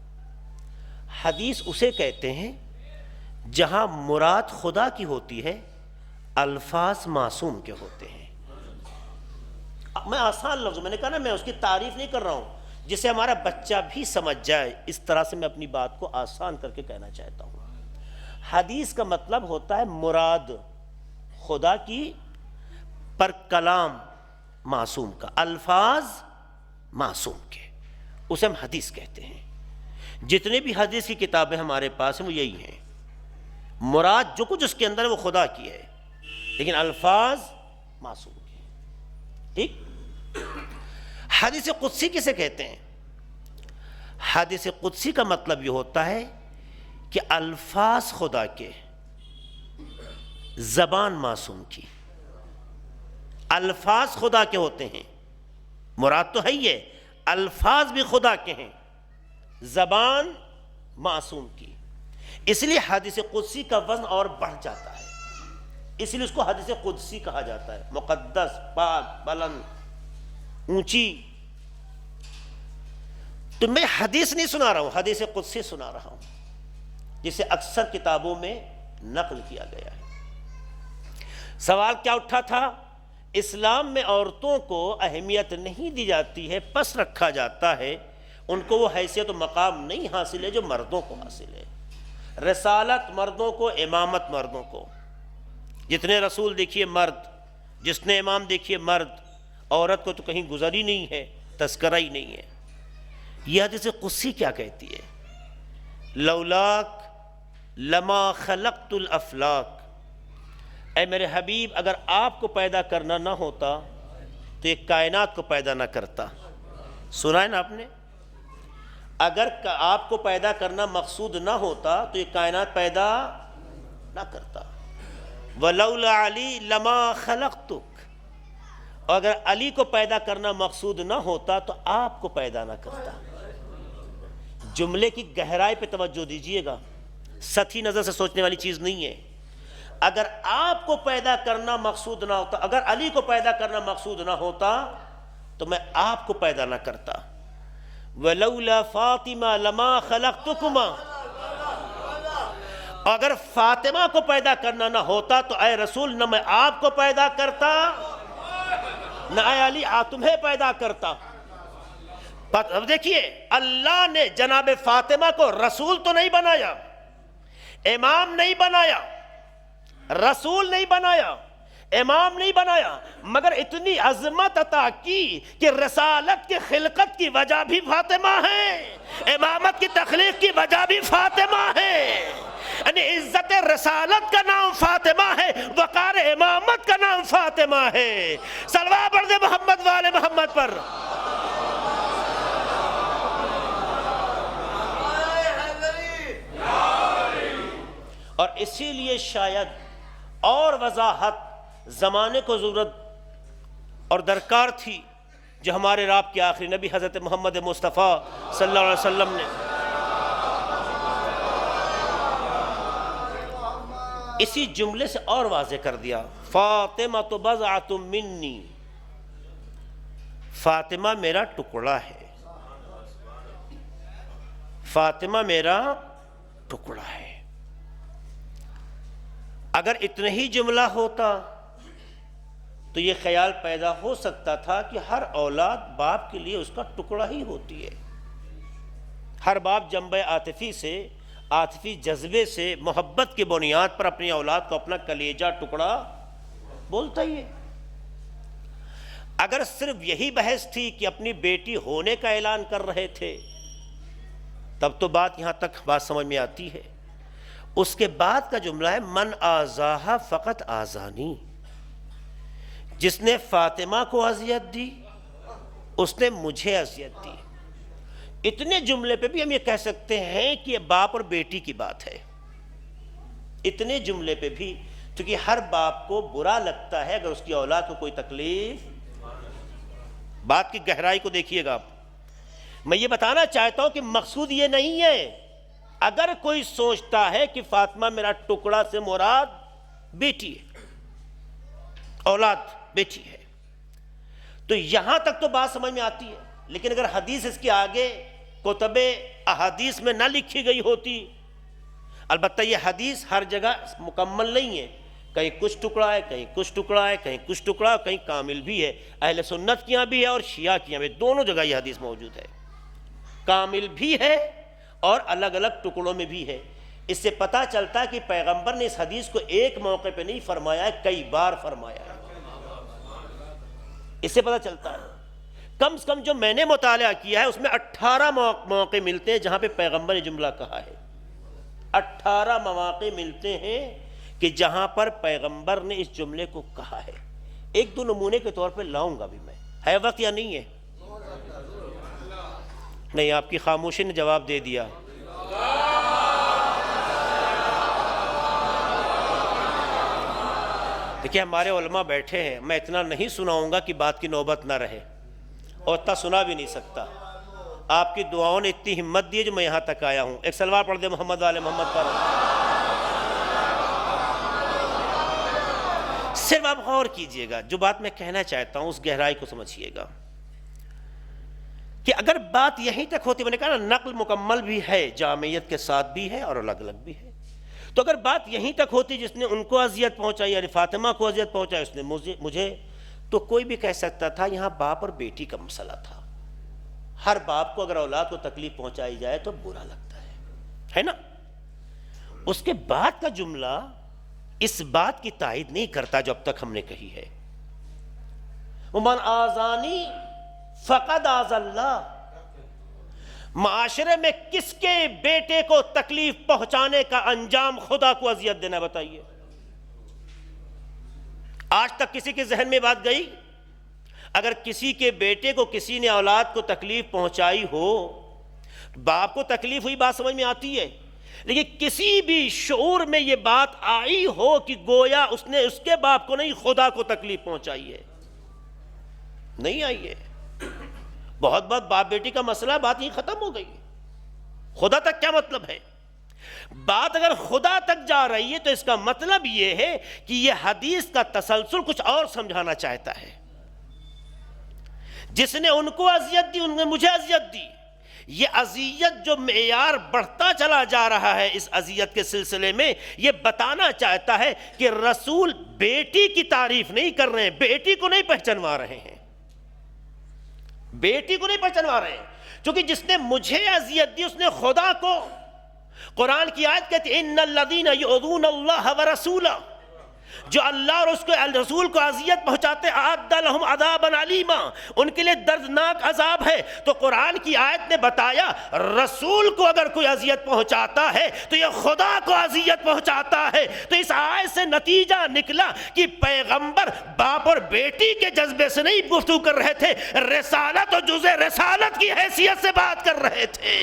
حدیث اسے کہتے ہیں جہاں مراد خدا کی ہوتی ہے، الفاظ معصوم کے ہوتے ہیں۔ میں آسان لفظ میں نے کہا نا، میں اس کی تعریف نہیں کر رہا ہوں، جسے ہمارا بچہ بھی سمجھ جائے، اس طرح سے میں اپنی بات کو آسان کر کے کہنا چاہتا ہوں۔ حدیث کا مطلب ہوتا ہے مراد خدا کی پر کلام معصوم کا، الفاظ معصوم کے، اسے ہم حدیث کہتے ہیں۔ جتنے بھی حدیث کی کتابیں ہمارے پاس ہیں وہ یہی ہیں، مراد جو کچھ اس کے اندر ہے وہ خدا کی ہے، لیکن الفاظ معصوم کے۔ ٹھیک؟ حدیث قدسی کسے کہتے ہیں؟ حدیث قدسی کا مطلب یہ ہوتا ہے کہ الفاظ خدا کے، زبان معصوم کی۔ الفاظ خدا کے ہوتے ہیں، مراد تو ہے یہ، الفاظ بھی خدا کے ہیں، زبان معصوم کی۔ اس لیے حدیث قدسی کا وزن اور بڑھ جاتا ہے، اس لیے اس کو حدیث قدسی کہا جاتا ہے، مقدس، پاک، بلند، اونچی۔ تو میں حدیث نہیں سنا رہا ہوں، حدیث قدسی سنا رہا ہوں، جسے اکثر کتابوں میں نقل کیا گیا ہے۔ سوال کیا اٹھا تھا؟ اسلام میں عورتوں کو اہمیت نہیں دی جاتی ہے، پس رکھا جاتا ہے، ان کو وہ حیثیت و مقام نہیں حاصل ہے جو مردوں کو حاصل ہے۔ رسالت مردوں کو، امامت مردوں کو۔ جتنے رسول دیکھیے مرد، جس نے امام دیکھیے مرد، عورت کو تو کہیں گزر ہی نہیں ہے، تذکرہ ہی نہیں ہے۔ یہ حدیث قدسی کیا کہتی ہے؟ لولاک لما خلقت الافلاک، اے میرے حبیب اگر آپ کو پیدا کرنا نہ ہوتا تو یہ کائنات کو پیدا نہ کرتا۔ سنا ہے نا آپ نے؟ اگر آپ کو پیدا کرنا مقصود نہ ہوتا تو یہ کائنات پیدا نہ کرتا۔ وَلَوْلَا عَلِي لَمَا خَلَقْتُكَ، اور اگر علی کو پیدا کرنا مقصود نہ ہوتا تو آپ کو پیدا نہ کرتا۔ جملے کی گہرائی پہ توجہ دیجئے گا، سطحی نظر سے سوچنے والی چیز نہیں ہے۔ اگر آپ کو پیدا کرنا مقصود نہ ہوتا، اگر علی کو پیدا کرنا مقصود نہ ہوتا تو میں آپ کو پیدا نہ کرتا۔ وَلَوْلَا فَاطِمَةَ لَمَا خَلَقْتُكُمَا، اگر فاطمہ کو پیدا کرنا نہ ہوتا تو اے رسول نہ میں آپ کو پیدا کرتا نہ اے علی تمہیں پیدا کرتا۔ اب دیکھیے، اللہ نے جناب فاطمہ کو رسول تو نہیں بنایا، امام نہیں بنایا، رسول نہیں بنایا، امام نہیں بنایا، مگر اتنی عظمت عطا کی کہ رسالت کی خلقت کی وجہ بھی فاطمہ ہے، امامت کی تخلیق کی وجہ بھی فاطمہ ہے۔ یعنی عزت رسالت کا نام فاطمہ ہے، وقار امامت کا نام فاطمہ ہے۔ صلوات پڑھ دے محمد والے محمد پر۔ اور اسی لیے شاید اور وضاحت زمانے کو ضرورت اور درکار تھی جو ہمارے رب کے آخری نبی حضرت محمد مصطفیٰ صلی اللہ علیہ وسلم نے اسی جملے سے اور واضح کر دیا، فاطمہ بضعۃ منی، فاطمہ میرا ٹکڑا ہے، فاطمہ میرا ٹکڑا ہے۔ اگر اتنا ہی جملہ ہوتا تو یہ خیال پیدا ہو سکتا تھا کہ ہر اولاد باپ کے لیے اس کا ٹکڑا ہی ہوتی ہے۔ ہر باپ جنبہ عاطفی سے، عاطفی جذبے سے، محبت کی بنیاد پر اپنی اولاد کو اپنا کلیجہ ٹکڑا بولتا ہی ہے۔ اگر صرف یہی بحث تھی کہ اپنی بیٹی ہونے کا اعلان کر رہے تھے تب تو بات یہاں تک بات سمجھ میں آتی ہے۔ اس کے بعد کا جملہ ہے من آزاہا فقط آزانی، جس نے فاطمہ کو اذیت دی اس نے مجھے اذیت دی۔ اتنے جملے پہ بھی ہم یہ کہہ سکتے ہیں کہ یہ باپ اور بیٹی کی بات ہے، اتنے جملے پہ بھی، کیونکہ ہر باپ کو برا لگتا ہے اگر اس کی اولاد کو کوئی تکلیف۔ بات کی گہرائی کو دیکھیے گا آپ۔ میں یہ بتانا چاہتا ہوں کہ مقصود یہ نہیں ہے اگر کوئی سوچتا ہے کہ فاطمہ میرا ٹکڑا سے مراد بیٹی ہے، اولاد بیٹی ہے، تو یہاں تک تو بات سمجھ میں آتی ہے۔ لیکن اگر حدیث اس کے آگے کتب احادیث میں نہ لکھی گئی ہوتی، البتہ یہ حدیث ہر جگہ مکمل نہیں ہے، کہیں کچھ ٹکڑا ہے، کہیں کچھ ٹکڑا ہے، کہیں کچھ ٹکڑا ہے، کہیں کامل بھی ہے۔ اہل سنت کی یہاں بھی ہے اور شیعہ کی یہاں بھی، دونوں جگہ یہ حدیث موجود ہے، کامل بھی ہے اور الگ الگ ٹکڑوں میں بھی ہے۔ اس سے پتہ چلتا ہے کہ پیغمبر نے اس حدیث کو ایک موقع پہ نہیں فرمایا ہے، کئی بار فرمایا ہے۔ اس سے پتہ چلتا ہے کم سے کم جو میں نے مطالعہ کیا ہے اس میں 18 مواقع ملتے ہیں جہاں پہ پیغمبر نے جملہ کہا ہے. 18 مواقع ملتے ہیں کہ جہاں پر پیغمبر نے اس جملے کو کہا ہے. ایک دو نمونے کے طور پہ لاؤں گا بھی میں. ہے وقت یا نہیں ہے؟ نہیں، آپ کی خاموشی نے جواب دے دیا. دیکھیں ہمارے علماء بیٹھے ہیں، میں اتنا نہیں سناؤں گا کہ بات کی نوبت نہ رہے، اور اتنا سنا بھی نہیں سکتا. آپ کی دعاؤں نے اتنی ہمت دی ہے جو میں یہاں تک آیا ہوں. ایک سلوات پڑھ دے محمد والے محمد پر. صرف آپ غور کیجئے گا، جو بات میں کہنا چاہتا ہوں اس گہرائی کو سمجھیے گا کہ اگر بات یہیں تک ہوتی، میں نے کہا نا نقل مکمل بھی ہے، جامعیت کے ساتھ بھی ہے اور الگ الگ بھی ہے، تو اگر بات یہیں تک ہوتی جس نے ان کو اذیت پہنچائی یعنی فاطمہ کو اذیت پہنچائی اس نے مجھے، تو کوئی بھی کہہ سکتا تھا یہاں باپ اور بیٹی کا مسئلہ تھا. ہر باپ کو اگر اولاد کو تکلیف پہنچائی جائے تو برا لگتا ہے نا. اس کے بعد کا جملہ اس بات کی تائید نہیں کرتا جو اب تک ہم نے کہی ہے. وَمَنْ آذَانِي فَقَدْ آذَى اللَّهُ. معاشرے میں کس کے بیٹے کو تکلیف پہنچانے کا انجام خدا کو اذیت دینا؟ بتائیے. آج تک کسی کے ذہن میں بات گئی؟ اگر کسی کے بیٹے کو کسی نے اولاد کو تکلیف پہنچائی ہو، باپ کو تکلیف ہوئی بات سمجھ میں آتی ہے، لیکن کسی بھی شعور میں یہ بات آئی ہو کہ گویا اس نے اس کے باپ کو نہیں خدا کو تکلیف پہنچائی ہے؟ نہیں آئی ہے. بہت باپ بیٹی کا مسئلہ، بات ہی ختم ہو گئی. خدا تک کیا مطلب ہے؟ بات اگر خدا تک جا رہی ہے تو اس کا مطلب یہ ہے کہ یہ حدیث کا تسلسل کچھ اور سمجھانا چاہتا ہے. جس نے ان کو اذیت دی ان نے مجھے اذیت دی. یہ اذیت جو معیار بڑھتا چلا جا رہا ہے اس اذیت کے سلسلے میں، یہ بتانا چاہتا ہے کہ رسول بیٹی کی تعریف نہیں کر رہے ہیں، بیٹی کو نہیں پہچنوا رہے ہیں، بیٹی کو نہیں پہچنوا رہے ہیں. چونکہ جس نے مجھے اذیت دی اس نے خدا کو. قرآن کی آیت کہتی ہے ان الذین یؤذون اللہ ورسولہ، جو اللہ اور اس کے رسول کو اذیت پہنچاتے اعد لہم عذابا علیما، ان کے لیے دردناک عذاب ہے. تو قرآن کی آیت نے بتایا رسول کو اگر کوئی اذیت پہنچاتا ہے تو یہ خدا کو اذیت پہنچاتا ہے. تو اس آیت سے نتیجہ نکلا کہ پیغمبر باپ اور بیٹی کے جذبے سے نہیں گفتگو کر رہے تھے، رسالت اور جزء رسالت کی حیثیت سے بات کر رہے تھے.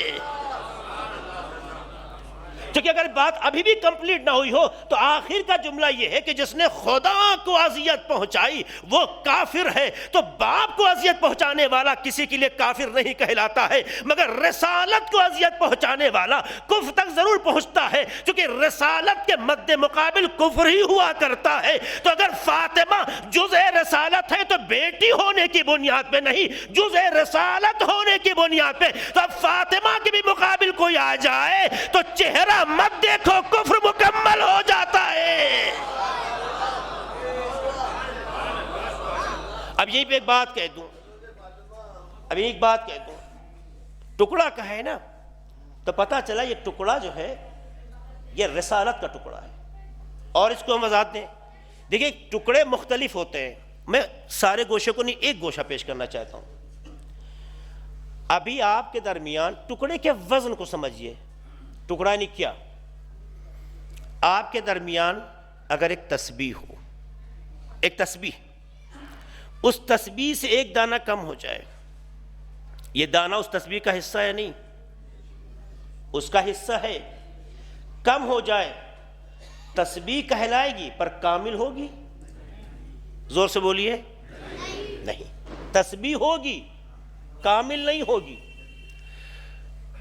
کیونکہ اگر بات ابھی بھی کمپلیٹ نہ ہوئی ہو تو آخر کا جملہ یہ ہے کہ جس نے خدا کو اذیت پہنچائی وہ کافر ہے. تو باپ کو اذیت پہنچانے والا کسی کے لیے کافر نہیں کہلاتا ہے، مگر رسالت کو اذیت پہنچانے والا کفر تک ضرور پہنچتا ہے، کیونکہ رسالت کے مد مقابل کفر ہی ہوا کرتا ہے. تو اگر فاطمہ جزء رسالت ہے تو بیٹی ہونے کی بنیاد پہ نہیں، جزء رسالت ہونے کی بنیاد پہ. تو اب فاطمہ کے بھی مقابل کوئی آ جائے تو چہرہ مت دیکھو، کفر مکمل ہو جاتا ہے. اب یہی پہ ایک بات کہہ دوں، ٹکڑا کہا ہے نا تو پتہ چلا یہ ٹکڑا جو ہے یہ رسالت کا ٹکڑا ہے. اور اس کو ہم وضاحت دیں. دیکھیں ٹکڑے مختلف ہوتے ہیں، میں سارے گوشے کو نہیں ایک گوشہ پیش کرنا چاہتا ہوں. ابھی آپ کے درمیان ٹکڑے کے وزن کو سمجھیے. ٹکڑا نہیں کیا، آپ کے درمیان اگر ایک تسبیح ہو، ایک تسبیح، اس تسبیح سے ایک دانہ کم ہو جائے، یہ دانہ اس تسبیح کا حصہ ہے نہیں، اس کا حصہ ہے، کم ہو جائے تسبیح کہلائے گی پر کامل ہوگی؟ زور سے بولیے. نہیں، تسبیح ہوگی کامل نہیں ہوگی.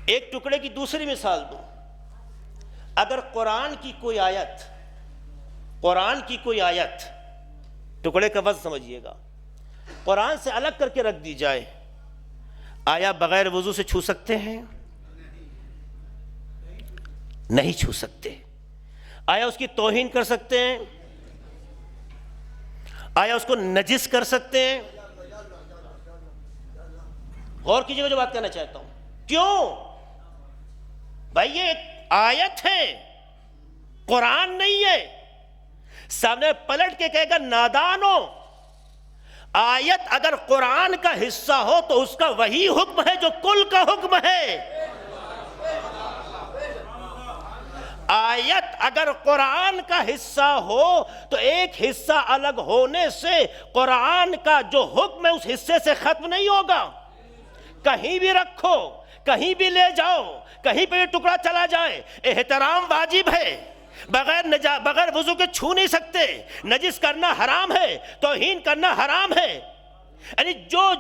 ایک ٹکڑے کی دوسری مثال دوں. اگر قرآن کی کوئی آیت ٹکڑے کا وزن سمجھیے گا، قرآن سے الگ کر کے رکھ دی جائے، آیا بغیر وضو سے چھو سکتے ہیں؟ نہیں چھو سکتے. آیا اس کی توہین کر سکتے ہیں؟ آیا اس کو نجس کر سکتے ہیں؟ غور کیجیے گا جو بات کہنا چاہتا ہوں. کیوں بھائی؟ یہ آیت ہے، قرآن نہیں ہے. سامنے پلٹ کے کہے گا نادانو، آیت اگر قرآن کا حصہ ہو تو اس کا وہی حکم ہے جو کل کا حکم ہے۔ آیت اگر قرآن کا حصہ ہو تو ایک حصہ الگ ہونے سے قرآن کا جو حکم ہے اس حصے سے ختم نہیں ہوگا۔ کہیں بھی رکھو، کہیں بھی لے جاؤ، کہیں پہ یہ ٹکڑا چلا جائے، احترام واجب ہے، بغیر وضو کے چھو نہیں سکتے، نجس کرنا حرام ہے، توہین کرنا حرام ہے۔ یعنی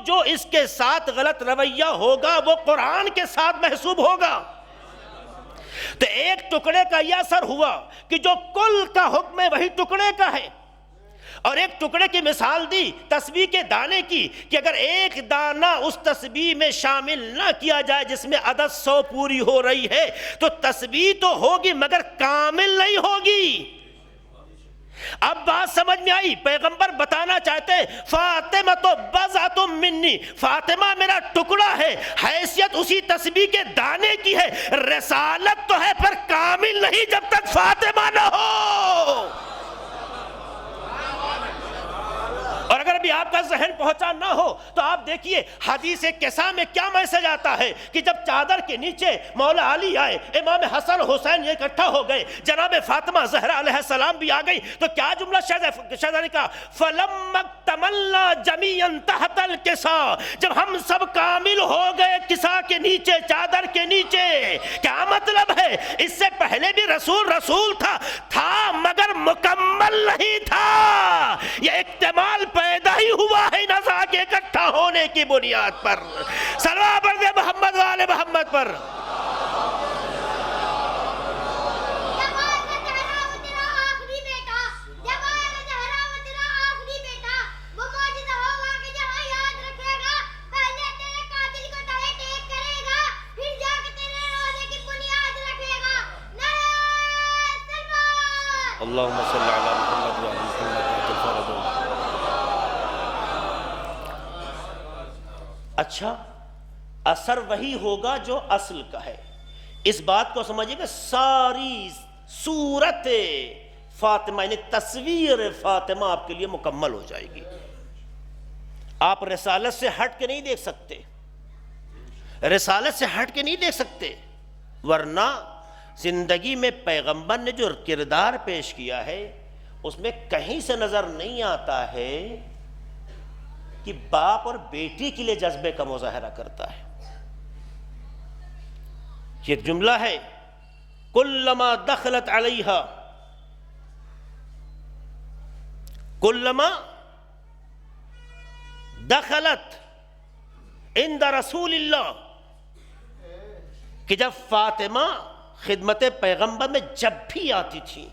جو اس کے ساتھ غلط رویہ ہوگا وہ قرآن کے ساتھ محسوب ہوگا۔ تو ایک ٹکڑے کا یہ اثر ہوا کہ جو کل کا حکم ہے وہی ٹکڑے کا ہے، اور ایک ٹکڑے کی مثال دی تسبیح کے دانے کی کہ اگر ایک دانہ اس تسبیح میں شامل نہ کیا جائے جس میں عدد 100 پوری ہو رہی ہے تو تسبیح تو ہوگی مگر کامل نہیں ہوگی۔ اب بات سمجھ میں آئی؟ پیغمبر بتانا چاہتے فاطمہ تو بضعۃ منی، فاطمہ میرا ٹکڑا ہے، حیثیت اسی تسبیح کے دانے کی ہے، رسالت تو ہے پر کامل نہیں جب تک فاطمہ نہ ہو۔ اور اگر ابھی آپ کا ذہن پہنچا نہ ہو تو آپ دیکھیے حدیث کسا میں کیا میسج آتا ہے کہ جب چادر کے نیچے مولا علی آئے، امام حسن حسین یہ اکٹھا ہو گئے، جناب فاطمہ زہرا علیہ السلام بھی آ گئی، تو کیا جملہ شہزادی کا فَلَمَّا اكْتَمَلْنَا جَمِيعًا تَحْتَ الْكِسَاءِ، جب ہم سب کامل ہو گئے کسا کے نیچے، چادر کے نیچے۔ کیا مطلب ہے؟ اس سے پہلے بھی رسول تھا مگر مکمل نہیں تھا۔ یہ اکتمال پیدا ہی ہوا ہے نزا کے اکٹھا ہونے کی بنیاد پر۔ صلوات پڑھ دے محمد والے محمد پر۔ اللہم صلی علی محمد وعلی محمد۔ اچھا، اثر وہی ہوگا جو اصل کا ہے۔ اس بات کو سمجھئے کہ ساری صورت فاطمہ یعنی تصویر فاطمہ آپ کے لیے مکمل ہو جائے گی۔ آپ رسالت سے ہٹ کے نہیں دیکھ سکتے، رسالت سے ہٹ کے نہیں دیکھ سکتے، ورنہ زندگی میں پیغمبر نے جو کردار پیش کیا ہے اس میں کہیں سے نظر نہیں آتا ہے کہ باپ اور بیٹی کے لیے جذبے کا مظاہرہ کرتا ہے۔ یہ جملہ ہے کلما دخلت علیہا، کلما دخلت عند رسول اللہ، کہ جب فاطمہ خدمت پیغمبر میں جب بھی آتی تھی،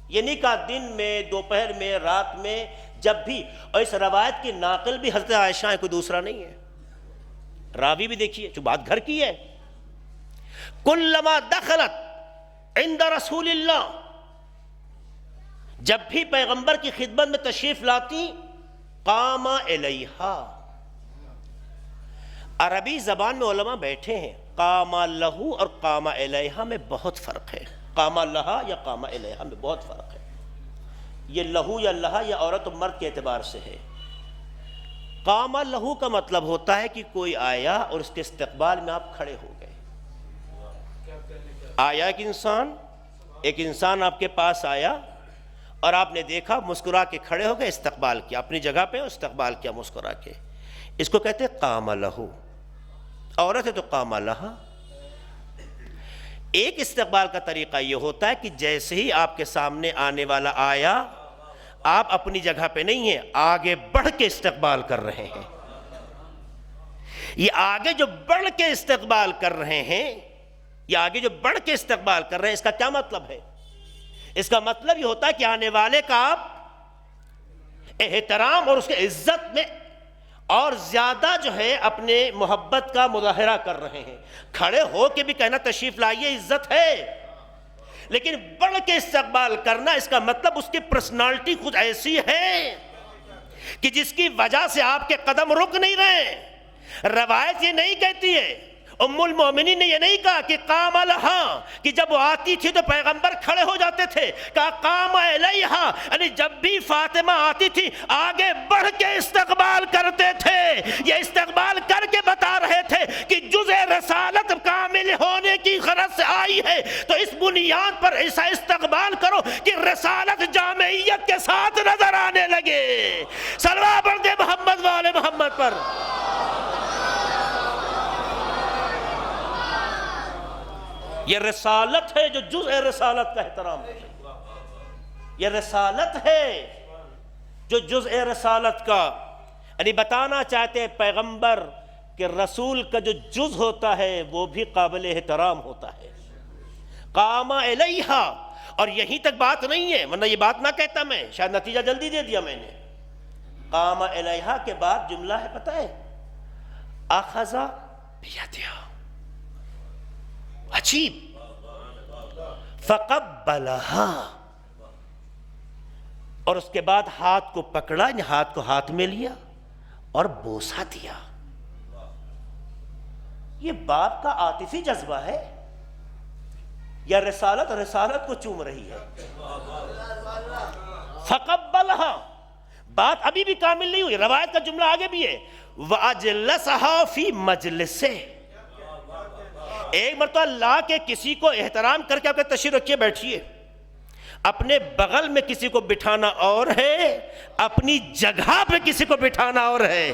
یہ نہیں کہا دن میں، دوپہر میں، رات میں، جب بھی۔ اور اس روایت کی ناقل بھی حضرت عائشہ ہے، کوئی دوسرا نہیں ہے، راوی بھی دیکھیے، جو بات گھر کی ہے۔ کلما دخلت عند رسول اللہ، جب بھی پیغمبر کی خدمت میں تشریف لاتی، قام الیہا۔ عربی زبان میں علماء بیٹھے ہیں، قام لہو اور قام الیہا میں بہت فرق ہے، قام لہا یا قام الیہا میں بہت فرق ہے۔ یہ لہو یا لہا یا عورت و مرد کے اعتبار سے ہے۔ قام لہو کا مطلب ہوتا ہے کہ کوئی آیا اور اس کے استقبال میں آپ کھڑے ہو گئے۔ آیا ایک انسان آپ کے پاس آیا اور آپ نے دیکھا، مسکرا کے کھڑے ہو گئے، استقبال کیا، اپنی جگہ پہ استقبال کیا مسکرا کے، اس کو کہتے ہیں قام لہو۔ عورت ہے تو قام لہا۔ ایک استقبال کا طریقہ یہ ہوتا ہے کہ جیسے ہی آپ کے سامنے آنے والا آیا، آپ اپنی جگہ پہ نہیں ہیں، آگے بڑھ کے استقبال کر رہے ہیں۔ یہ آگے جو بڑھ کے استقبال کر رہے ہیں، اس کا کیا مطلب ہے؟ اس کا مطلب یہ ہوتا ہے کہ آنے والے کا آپ احترام اور اس کے عزت میں اور زیادہ جو ہے اپنے محبت کا مظاہرہ کر رہے ہیں۔ کھڑے ہو کے بھی کہنا تشریف لائیے عزت ہے، لیکن بڑھ کے استقبال کرنا اس کا مطلب اس کی پرسنالٹی کچھ ایسی ہے کہ جس کی وجہ سے آپ کے قدم رک نہیں رہے۔ روایت یہ نہیں کہتی ہے، ام المومنین نے یہ نہیں کہا کہ قام لہا کہ جب وہ آتی تھی تو پیغمبر کھڑے ہو جاتے تھے، کہا قام الیہا یعنی جب بھی فاطمہ آتی تھی آگے بڑھ کے استقبال کرتے تھے۔ یہ استقبال کر کے بتا رہے تھے کہ جزء رسالت کامل ہونے کی غرض سے آئی ہے، تو اس بنیاد پر ایسا استقبال کرو کہ رسالت جامعیت کے ساتھ نظر آنے لگے۔ صلوات پڑھ دے محمد والے محمد پر۔ یہ رسالت ہے جو جزء رسالت کا احترام ہے، یہ رسالت ہے جو جزء رسالت کا، یعنی بتانا چاہتے ہیں پیغمبر کہ رسول کا جو جز ہوتا ہے وہ بھی قابل احترام ہوتا ہے۔ قام الیہا، اور یہیں تک بات نہیں ہے، ورنہ یہ بات نہ کہتا میں، شاید نتیجہ جلدی دے دیا میں نے۔ قام الیہا کے بعد جملہ ہے پتہ ہے، اخذ بیدہا، عجیب، فقبلہا، اور اس کے بعد ہاتھ کو پکڑا، ہاتھ کو ہاتھ میں لیا اور بوسہ دیا۔ یہ باپ کا عاطفی جذبہ ہے یا رسالت کو چوم رہی ہے؟ فقبلہا، بات ابھی بھی کامل نہیں ہوئی، روایت کا جملہ آگے بھی ہے، وَأَجْلَسَهَا فِي مَجْلِسِهِ، ایک مرتبہ لا کے کسی کو احترام کر کے آپ کے تشریف رکھیے، بیٹھیے۔ اپنے بغل میں کسی کو بٹھانا اور ہے، اپنی جگہ پہ کسی کو بٹھانا اور ہے۔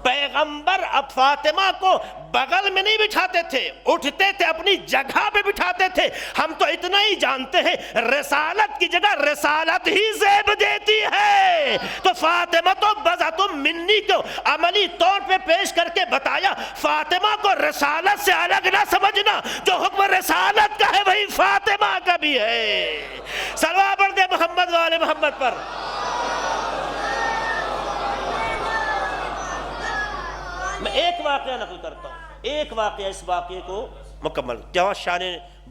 پیغمبر اب فاطمہ کو بغل میں نہیں بٹھاتے تھے، اٹھتے تھے اپنی جگہ پہ بٹھاتے تھے۔ ہم تو اتنا ہی جانتے ہیں رسالت کی جگہ رسالت ہی زیب دیتی ہے، تو فاطمہ تو بذات منی کو عملی طور پہ پیش کر کے بتایا، فاطمہ کو رسالت سے الگ نہ سمجھنا، جو حکم رسالت کا ہے وہی فاطمہ کا بھی ہے۔ صلوات پڑھ دے محمد والے محمد پر۔ میں ایک واقعہ نقل کرتا ہوں، ایک واقعہ، اس واقعے کو مکمل، جہاں شان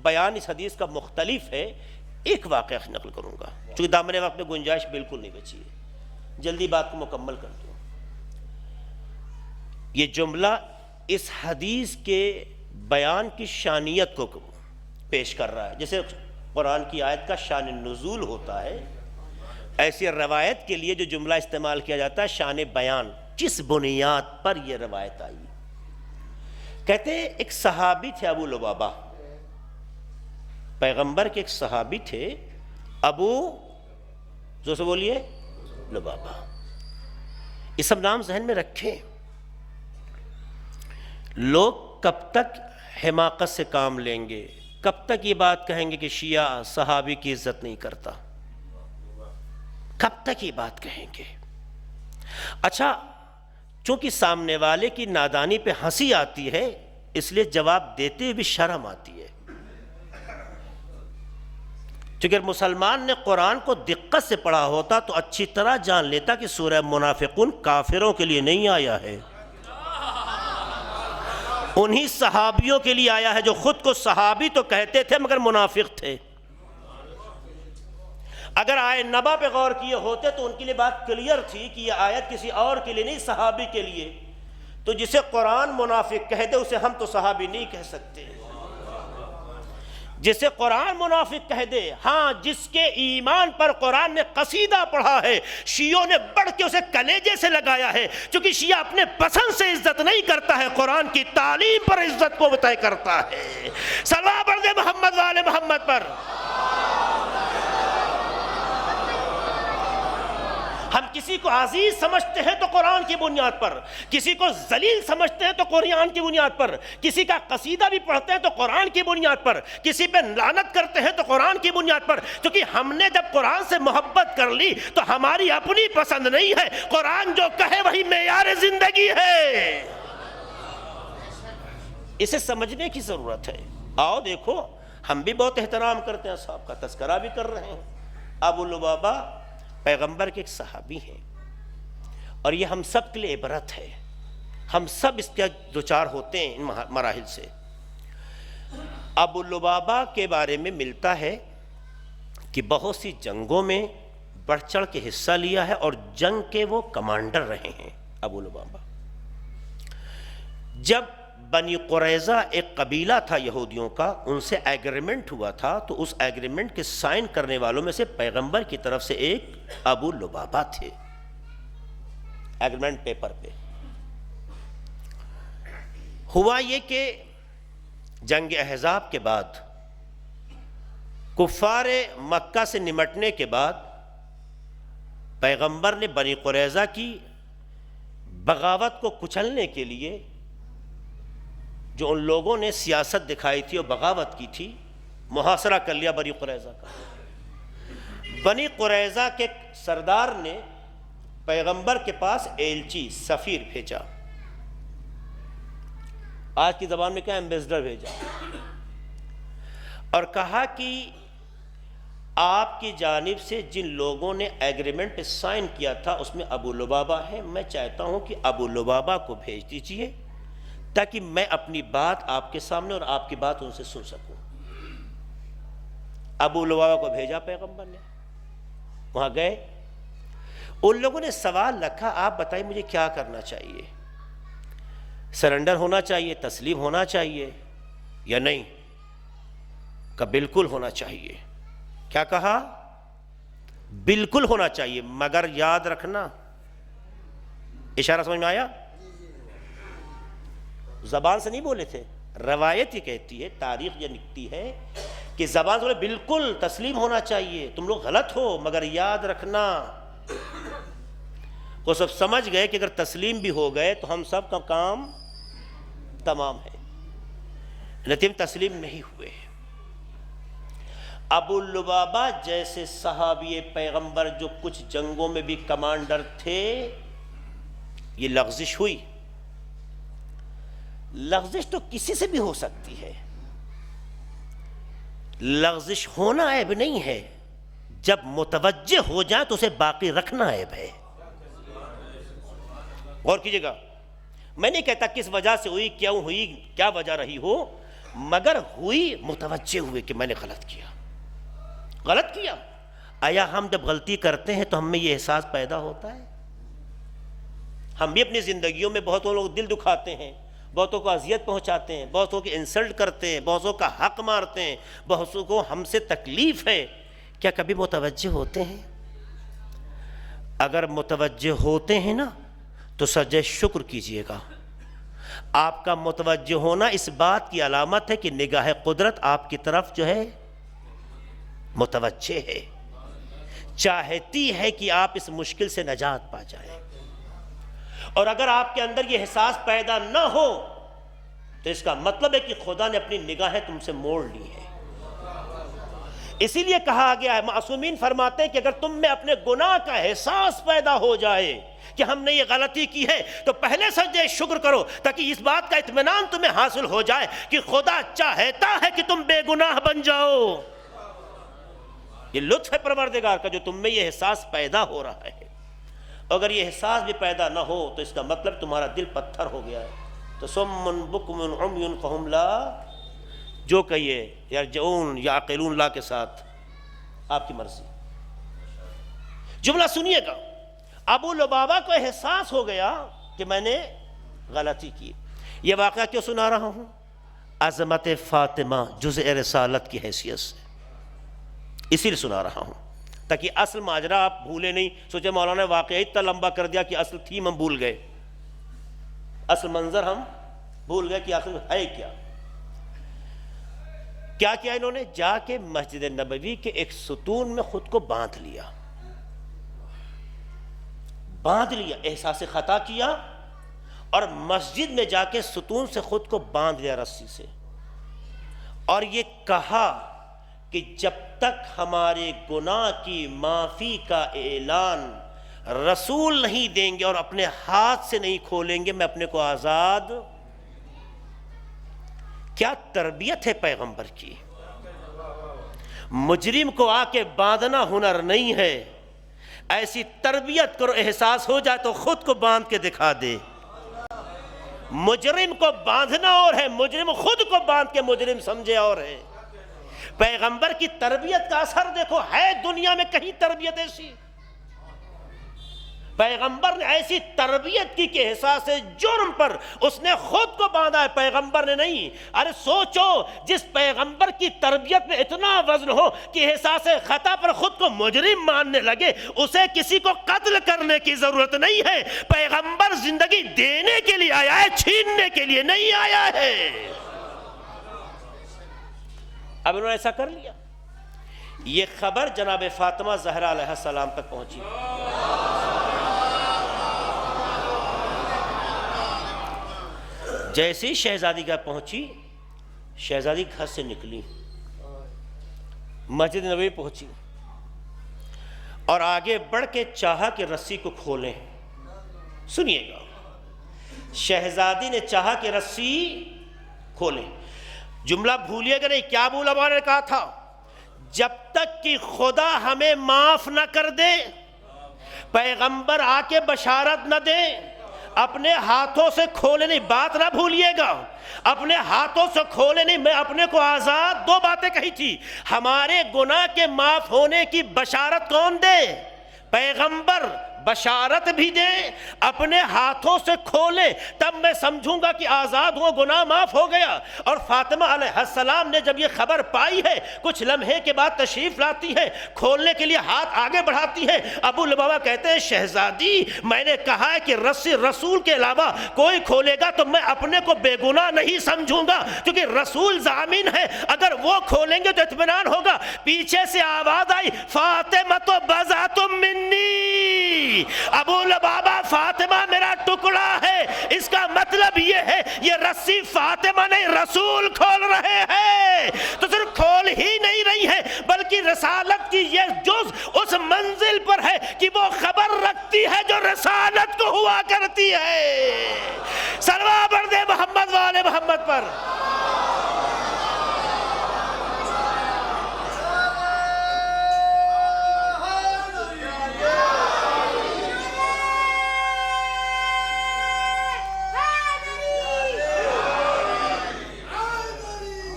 بیان اس حدیث کا مختلف ہے، ایک واقعہ نقل کروں گا چونکہ دامن وقت میں گنجائش بالکل نہیں بچی ہے، جلدی بات کو مکمل کر دوں۔ یہ جملہ اس حدیث کے بیان کی شانیت کو پیش کر رہا ہے، جیسے قرآن کی آیت کا شان نزول ہوتا ہے، ایسی روایت کے لیے جو جملہ استعمال کیا جاتا ہے شان بیان، جس بنیاد پر یہ روایت آئی۔ کہتے ہیں ایک صحابی تھے ابو لبابہ، پیغمبر کے ایک صحابی تھے ابو، جو سے بولیے، لبابہ۔ یہ سب نام ذہن میں رکھیں، لوگ کب تک حماقت سے کام لیں گے، کب تک یہ بات کہیں گے کہ شیعہ صحابی کی عزت نہیں کرتا، کب تک یہ بات کہیں گے؟ اچھا، چونکہ سامنے والے کی نادانی پہ ہنسی آتی ہے اس لیے جواب دیتے ہوئے بھی شرم آتی ہے، چونکہ مسلمان نے قرآن کو دقت سے پڑھا ہوتا تو اچھی طرح جان لیتا کہ سورہ منافقون کافروں کے لیے نہیں آیا ہے، انہی صحابیوں کے لیے آیا ہے جو خود کو صحابی تو کہتے تھے مگر منافق تھے۔ اگر آیت نبا پہ غور کیے ہوتے تو ان کے لیے بات کلیئر تھی کہ یہ آیت کسی اور کے لیے نہیں، صحابی کے لیے، تو جسے قرآن منافق کہہ دے اسے ہم تو صحابی نہیں کہہ سکتے، جسے قرآن منافق کہہ دے، ہاں جس کے ایمان پر قرآن نے قصیدہ پڑھا ہے، شیعوں نے بڑھ کے اسے کلیجے سے لگایا ہے، چونکہ شیعہ اپنے پسند سے عزت نہیں کرتا ہے، قرآن کی تعلیم پر عزت کو طے کرتا ہے۔ صلوات پڑھ دے محمد والے محمد پر۔ ہم کسی کو عزیز سمجھتے ہیں تو قرآن کی بنیاد پر، کسی کو ذلیل سمجھتے ہیں تو قرآن کی بنیاد پر، کسی کا قصیدہ بھی پڑھتے ہیں تو قرآن کی بنیاد پر، کسی پہ لعنت کرتے ہیں تو قرآن کی بنیاد پر، کیونکہ ہم نے جب قرآن سے محبت کر لی تو ہماری اپنی پسند نہیں ہے، قرآن جو کہے وہی معیار زندگی ہے۔ اسے سمجھنے کی ضرورت ہے۔ آؤ دیکھو، ہم بھی بہت احترام کرتے ہیں، صاحب کا تذکرہ بھی کر رہے ہیں، ابو لبابہ پیغمبر کے ایک صحابی ہیں، اور یہ ہم سب کے لیے عبرت ہے، ہم سب اس کے دوچار ہوتے ہیں ان مراحل سے۔ ابو لبابہ کے بارے میں ملتا ہے کہ بہت سی جنگوں میں بڑھ چڑھ کے حصہ لیا ہے اور جنگ کے وہ کمانڈر رہے ہیں ابو لبابہ۔ جب بنی قریظہ ایک قبیلہ تھا یہودیوں کا، ان سے ایگریمنٹ ہوا تھا، تو اس ایگریمنٹ کے سائن کرنے والوں میں سے پیغمبر کی طرف سے ایک ابو لبابہ تھے، ایگریمنٹ پیپر پہ۔ ہوا یہ کہ جنگ احزاب کے بعد، کفار مکہ سے نمٹنے کے بعد، پیغمبر نے بنی قریظہ کی بغاوت کو کچلنے کے لیے، جو ان لوگوں نے سیاست دکھائی تھی اور بغاوت کی تھی، محاصرہ کر لیا بنی قریظہ کا۔ بنی قریظہ کے سردار نے پیغمبر کے پاس ایلچی، سفیر بھیجا، آج کی زبان میں کیا، ایمبیسڈر بھیجا، اور کہا کہ آپ کی جانب سے جن لوگوں نے ایگریمنٹ پہ سائن کیا تھا اس میں ابو لبابہ ہے، میں چاہتا ہوں کہ ابو لبابہ کو بھیج دیجئے تاکہ میں اپنی بات آپ کے سامنے اور آپ کی بات ان سے سن سکوں۔ ابو لبابہ کو بھیجا پیغمبر نے، وہاں گئے، ان لوگوں نے سوال رکھا، آپ بتائیں مجھے کیا کرنا چاہیے، سرنڈر ہونا چاہیے، تسلیم ہونا چاہیے یا نہیں؟ کہ بالکل ہونا چاہیے۔ کیا کہا؟ بالکل ہونا چاہیے، مگر یاد رکھنا، اشارہ سمجھ میں آیا؟ زبان سے نہیں بولے تھے، روایت یہ کہتی ہے، تاریخ یہ لکھتی ہے کہ زبان سے بولے بالکل تسلیم ہونا چاہیے، تم لوگ غلط ہو مگر یاد رکھنا۔ وہ سب سمجھ گئے کہ اگر تسلیم بھی ہو گئے تو ہم سب کا کام تمام ہے، لیکن تسلیم نہیں ہوئے۔ ابو لبابہ جیسے صحابی پیغمبر جو کچھ جنگوں میں بھی کمانڈر تھے، یہ لغزش ہوئی۔ لغزش تو کسی سے بھی ہو سکتی ہے، لغزش ہونا عیب نہیں ہے، جب متوجہ ہو جائے تو اسے باقی رکھنا عیب ہے۔ غور کیجئے گا، میں نہیں کہتا کس وجہ سے ہوئی، کیوں ہوئی، کیا وجہ رہی ہو، مگر ہوئی، متوجہ ہوئے کہ میں نے غلط کیا، غلط کیا۔ آیا ہم جب غلطی کرتے ہیں تو ہم میں یہ احساس پیدا ہوتا ہے؟ ہم بھی اپنی زندگیوں میں بہتوں لوگ دل دکھاتے ہیں، بہتوں کو اذیت پہنچاتے ہیں، بہتوں کی انسلٹ کرتے ہیں، بہتوں کا حق مارتے ہیں، بہتوں کو ہم سے تکلیف ہے، کیا کبھی متوجہ ہوتے ہیں؟ اگر متوجہ ہوتے ہیں نا تو سجدہ شکر کیجئے گا۔ آپ کا متوجہ ہونا اس بات کی علامت ہے کہ نگاہ قدرت آپ کی طرف جو ہے متوجہ ہے، چاہتی ہے کہ آپ اس مشکل سے نجات پا جائیں۔ اور اگر آپ کے اندر یہ احساس پیدا نہ ہو تو اس کا مطلب ہے کہ خدا نے اپنی نگاہیں تم سے موڑ لی ہیں۔ اسی لیے کہا گیا ہے، معصومین فرماتے ہیں کہ اگر تم میں اپنے گناہ کا احساس پیدا ہو جائے کہ ہم نے یہ غلطی کی ہے تو پہلے سجدہ شکر کرو، تاکہ اس بات کا اطمینان تمہیں حاصل ہو جائے کہ خدا چاہتا ہے کہ تم بے گناہ بن جاؤ۔ یہ لطف ہے پروردگار کا جو تم میں یہ احساس پیدا ہو رہا ہے۔ اگر یہ احساس بھی پیدا نہ ہو تو اس کا مطلب تمہارا دل پتھر ہو گیا ہے۔ تو سم بکم عمی فہم لا، جو کہیے یرجعون یا عاقلون لا کے ساتھ آپ کی مرضی۔ جملہ سنیے گا، ابو لبابہ کو احساس ہو گیا کہ میں نے غلطی کی۔ یہ واقعہ کیوں سنا رہا ہوں؟ عظمت فاطمہ جزء رسالت کی حیثیت سے اسی لیے سنا رہا ہوں، تاکہ اصل ماجرا آپ بھولے نہیں، سوچے مولانا نے واقعہ اتنا لمبا کر دیا کہ اصل تھیم ہم بھول گئے، اصل منظر ہم بھول گئے کہ آخر ہے کیا۔ کیا کیا انہوں نے؟ جا کے مسجد نبوی کے ایک ستون میں خود کو باندھ لیا، احساس خطا کیا، اور مسجد میں جا کے ستون سے خود کو باندھ لیا رسی سے، اور یہ کہا کہ جب تک ہمارے گناہ کی معافی کا اعلان رسول نہیں دیں گے اور اپنے ہاتھ سے نہیں کھولیں گے، میں اپنے کو آزاد۔ کیا تربیت ہے پیغمبر کی! مجرم کو آ کے باندھنا ہنر نہیں ہے، ایسی تربیت کرو احساس ہو جائے تو خود کو باندھ کے دکھا دے۔ مجرم کو باندھنا اور ہے، مجرم خود کو باندھ کے مجرم سمجھے اور ہے۔ پیغمبر کی تربیت کا اثر دیکھو، ہے دنیا میں کہیں تربیت ایسی؟ پیغمبر نے ایسی تربیت کی کہ احساس جرم پر اس نے خود کو باندھا ہے، پیغمبر نے نہیں۔ ارے سوچو، جس پیغمبر کی تربیت میں اتنا وزن ہو کہ احساس خطا پر خود کو مجرم ماننے لگے، اسے کسی کو قتل کرنے کی ضرورت نہیں ہے۔ پیغمبر زندگی دینے کے لیے آیا ہے، چھیننے کے لیے نہیں آیا ہے۔ اب انہوں نے ایسا کر لیا۔ یہ خبر جناب فاطمہ زہرا علیہ السلام تک پہنچی۔ جیسے ہی شہزادی کا پہنچی، شہزادی گھر سے نکلی، مسجد نبوی پہنچی اور آگے بڑھ کے چاہا کہ رسی کو کھولیں۔ سنیے گا، شہزادی نے چاہا کہ رسی کھولیں۔ جملہ بھولیے گا نہیں، کیا علماء نے کہا تھا؟ جب تک کہ خدا ہمیں معاف نہ کر دے، پیغمبر آ کے بشارت نہ دے، اپنے ہاتھوں سے کھولے نہیں۔ بات نہ بھولیے گا، اپنے ہاتھوں سے کھولے نہیں۔ میں اپنے کو آزاد، دو باتیں کہی تھی۔ ہمارے گناہ کے معاف ہونے کی بشارت کون دے؟ پیغمبر بشارت بھی دے، اپنے ہاتھوں سے کھولے، تب میں سمجھوں گا کہ آزاد ہوں، گناہ معاف ہو گیا۔ اور فاطمہ علیہ السلام نے جب یہ خبر پائی ہے، کچھ لمحے کے بعد تشریف لاتی ہے، کھولنے کے لیے ہاتھ آگے بڑھاتی ہے۔ ابو لبابہ کہتے ہیں شہزادی، میں نے کہا ہے کہ رسی رسول کے علاوہ کوئی کھولے گا تو میں اپنے کو بے گناہ نہیں سمجھوں گا، کیونکہ رسول ضامن ہے، اگر وہ کھولیں گے تو اطمینان ہوگا۔ پیچھے سے آواز آئی، فاطمہ بضعۃ منی، ابو لبابہ فاطمہ میرا ٹکڑا ہے۔ اس کا مطلب یہ ہے یہ رسی فاطمہ نہیں، رسول کھول رہے ہیں۔ تو صرف کھول ہی نہیں رہی ہے، بلکہ رسالت کی یہ جز اس منزل پر ہے کہ وہ خبر رکھتی ہے جو رسالت کو ہوا کرتی ہے۔ صلوات پڑھ دے محمد والے محمد پر۔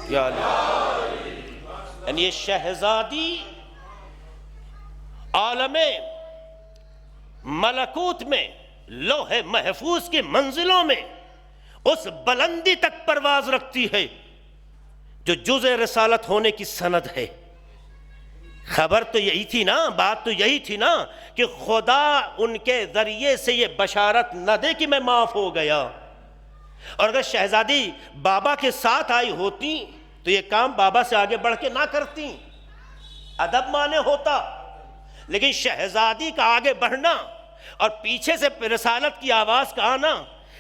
یعنی یہ شہزادی عالم ملکوت میں، لوح محفوظ کی منزلوں میں اس بلندی تک پرواز رکھتی ہے جو جزء رسالت ہونے کی سند ہے۔ خبر تو یہی تھی نا، بات تو یہی تھی نا کہ خدا ان کے ذریعے سے یہ بشارت نہ دے کہ میں معاف ہو گیا۔ اور اگر شہزادی بابا کے ساتھ آئی ہوتی تو یہ کام بابا سے آگے بڑھ کے نہ کرتی، ادب مانے ہوتا۔ لیکن شہزادی کا آگے بڑھنا اور پیچھے سے رسالت کی آواز کا آنا،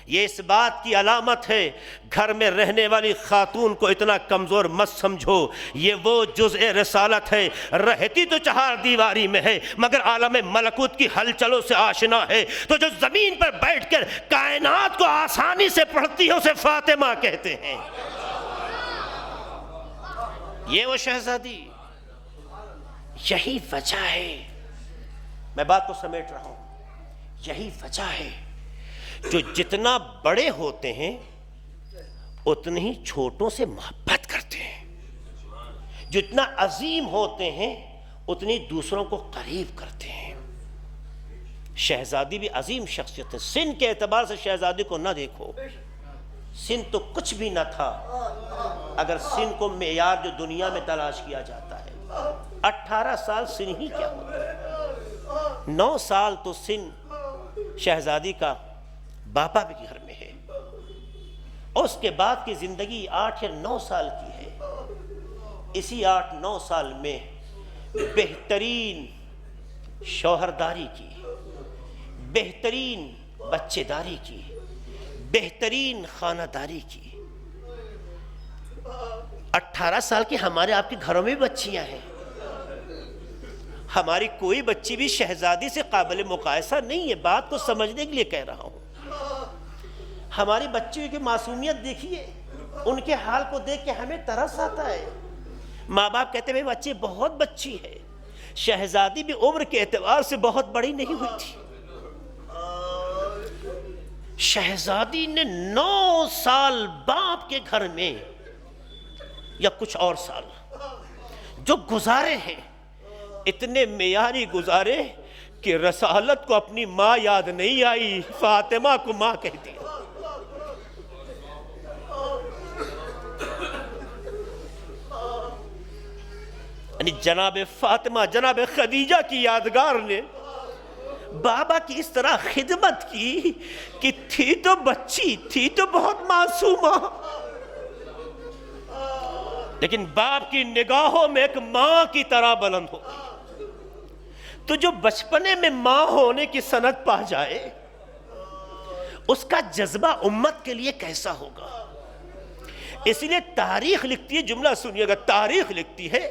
یہ اس بات کی علامت ہے گھر میں رہنے والی خاتون کو اتنا کمزور مت سمجھو، یہ وہ جزء رسالت ہے، رہتی تو چہار دیواری میں ہے مگر عالم ملکوت کی ہلچلوں سے آشنا ہے۔ تو جو زمین پر بیٹھ کر کائنات کو آسانی سے پڑھتی ہے اسے فاطمہ کہتے ہیں۔ یہ وہ شہزادی، یہی وجہ ہے، میں بات کو سمیٹ رہا ہوں، یہی وجہ ہے جو جتنا بڑے ہوتے ہیں اتنے ہی چھوٹوں سے محبت کرتے ہیں، جتنا عظیم ہوتے ہیں اتنی دوسروں کو قریب کرتے ہیں۔ شہزادی بھی عظیم شخصیت ہے، سن کے اعتبار سے شہزادی کو نہ دیکھو، سن تو کچھ بھی نہ تھا اگر سن کو معیار جو دنیا میں تلاش کیا جاتا ہے۔ 18 سال سن ہی کیا ہوتا ہے، 9 سال تو سن شہزادی کا باپا بھی گھر میں ہے، اور اس کے بعد کی زندگی 8 یا 9 سال کی ہے۔ اسی 8-9 سال میں بہترین شوہرداری کی، بہترین بچے داری کی، بہترین خانہ داری کی۔ 18 سال کی ہمارے آپ کے گھروں میں بچیاں ہیں، ہماری کوئی بچی بھی شہزادی سے قابل مقایسہ نہیں ہے، بات کو سمجھنے کے لیے کہہ رہا ہوں۔ ہماری بچیوں کی معصومیت دیکھیے، ان کے حال کو دیکھ کے ہمیں ترس آتا ہے۔ ماں باپ کہتے ہیں بچی بہت بچی ہے، شہزادی بھی عمر کے اعتبار سے بہت بڑی نہیں ہوئی تھی۔ شہزادی نے 9 سال باپ کے گھر میں یا کچھ اور سال جو گزارے ہیں، اتنے معیاری گزارے کہ رسالت کو اپنی ماں یاد نہیں آئی، فاطمہ کو ماں کہہ دیا۔ یعنی جناب فاطمہ، جناب خدیجہ کی یادگار نے بابا کی اس طرح خدمت کی کہ تھی تو بچی، تھی تو بہت معصومہ، لیکن باپ کی نگاہوں میں ایک ماں کی طرح بلند ہو گئی۔ تو جو بچپنے میں ماں ہونے کی سند پا جائے، اس کا جذبہ امت کے لیے کیسا ہوگا؟ اس لیے تاریخ لکھتی ہے، جملہ سنیے گا، تاریخ لکھتی ہے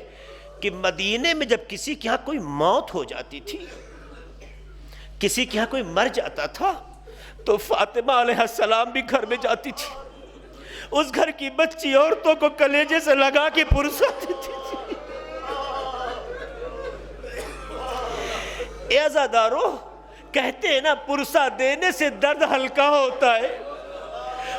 کہ مدینے میں جب کسی کے ہاں کوئی موت ہو جاتی تھی، کسی کے ہاں کوئی مر جاتا تھا، تو فاطمہ علیہ السلام بھی گھر میں جاتی تھی، اس گھر کی بچی عورتوں کو کلیجے سے لگا کے پرساتی تھی۔ اے عزادارو، کہتے ہیں نا پرسا دینے سے درد ہلکا ہوتا ہے،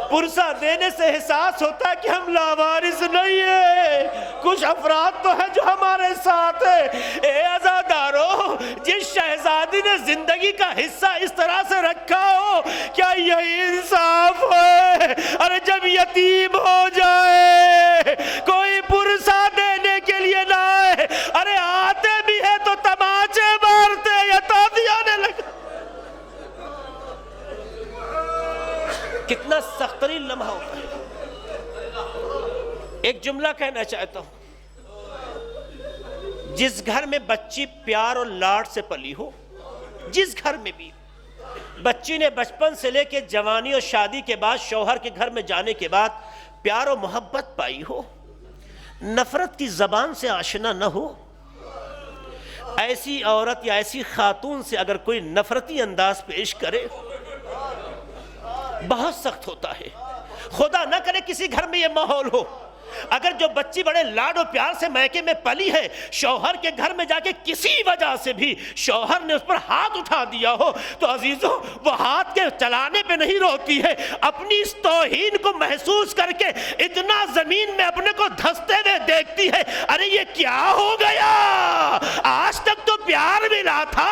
پرسا دینے سے احساس ہوتا ہے کہ ہم لاوارث نہیں ہیں، کچھ افراد تو ہیں جو ہمارے ساتھ ہیں۔ اے عزادارو، جس شہزادی نے زندگی کا حصہ اس طرح سے رکھا ہو، کیا یہی انصاف ہے؟ ارے جب یتیم ہو جائے، کوئی پرسا دینے کے لیے نہ آئے، ارے آتے بھی ہے تو تماچے مارتے یا تادیانے لگا۔ کتنا سخت ترین لمحہ ہوتا ہے۔ ایک جملہ کہنا چاہتا ہوں، جس گھر میں بچی پیار اور لاڈ سے پلی ہو، جس گھر میں بھی بچی نے بچپن سے لے کے جوانی اور شادی کے بعد شوہر کے گھر میں جانے کے بعد پیار و محبت پائی ہو، نفرت کی زبان سے آشنا نہ ہو، ایسی عورت یا ایسی خاتون سے اگر کوئی نفرتی انداز پیش کرے، بہت سخت ہوتا ہے۔ خدا نہ کرے کسی گھر میں یہ ماحول ہو، اگر جو بچی بڑے لاڈ و پیار سے میکے میں پلی ہے، شوہر کے گھر میں جا کے کسی وجہ سے بھی شوہر نے اس پر ہاتھ اٹھا دیا ہو، تو عزیزوں وہ ہاتھ کے چلانے پہ نہیں روتی ہے، اپنی اس توہین کو محسوس کر کے اتنا زمین میں اپنے کو دھستے ہوئے دیکھتی ہے، ارے یہ کیا ہو گیا؟ آج تک تو پیار ملا تھا،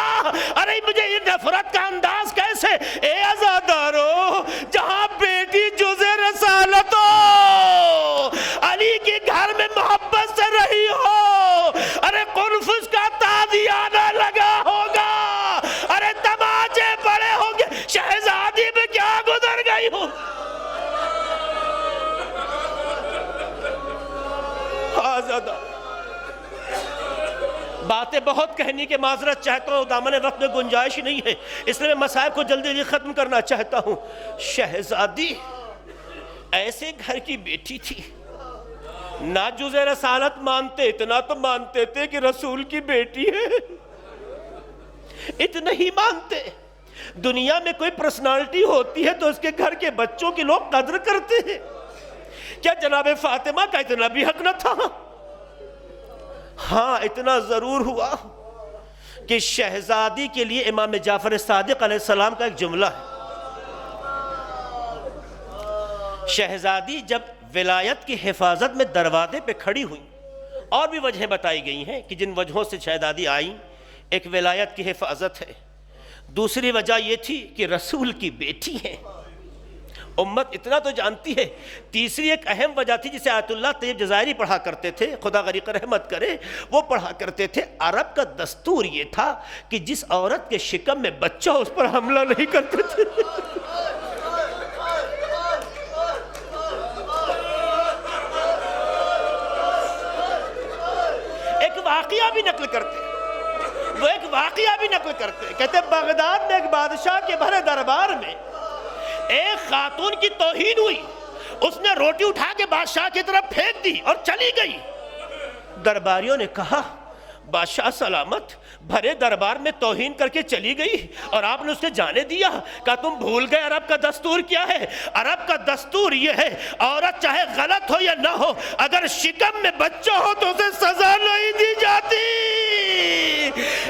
ارے مجھے یہ نفرت کا انداز کیسے؟ اے عزادارو، جہاں بیٹی جزے رسالت ہو، علی کے گھر میں محبت سے رہی ہو، ارے قنفذ کا تادیانہ لگا ہوگا، ارے تماچے پڑے ہوں گے، شہزادی میں کیا گزر گئی ہو۔ آزادہ باتیں بہت کہنی کے معذرت چاہتا ہوں، دامن وقت میں گنجائش نہیں ہے، اس لیے میں مسائل کو جلدی جلدی ختم کرنا چاہتا ہوں۔ شہزادی ایسے گھر کی بیٹی تھی، نہ جز رسالت مانتے، اتنا تو مانتے تھے کہ رسول کی بیٹی ہے، اتنا ہی مانتے۔ دنیا میں کوئی پرسنالٹی ہوتی ہے تو اس کے گھر کے بچوں کی لوگ قدر کرتے ہیں، کیا جناب فاطمہ کا اتنا بھی حق نہ تھا؟ ہاں اتنا ضرور ہوا کہ شہزادی کے لیے امام جعفر صادق علیہ السلام کا ایک جملہ ہے۔ شہزادی جب ولایت کی حفاظت میں دروازے پہ کھڑی ہوئی، اور بھی وجہیں بتائی گئی ہیں کہ جن وجہوں سے شہزادی آئیں، ایک ولایت کی حفاظت ہے، دوسری وجہ یہ تھی کہ رسول کی بیٹی ہے، امت اتنا تو جانتی ہے، تیسری ایک اہم وجہ تھی جسے آیت اللہ طیب جزائری پڑھا کرتے تھے، خدا غریق رحمت کرے، وہ پڑھا کرتے تھے، عرب کا دستور یہ تھا کہ جس عورت کے شکم میں بچہ اس پر حملہ نہیں کرتے تھے۔ واقعہ بھی نقل کرتے، وہ ایک واقعہ بھی نقل کرتے، کہتے بغداد میں ایک بادشاہ کے بھرے دربار میں ایک خاتون کی توہین ہوئی، اس نے روٹی اٹھا کے بادشاہ کی طرف پھینک دی اور چلی گئی۔ درباریوں نے کہا بادشاہ سلامت، بھرے دربار میں توہین کر کے چلی گئی اور آپ نے اسے جانے دیا؟ کہا تم بھول گئے عرب کا دستور کیا ہے؟ عرب کا دستور یہ ہے، عورت چاہے غلط ہو یا نہ ہو، اگر شکم میں بچہ ہو تو اسے سزا نہیں دی جاتی۔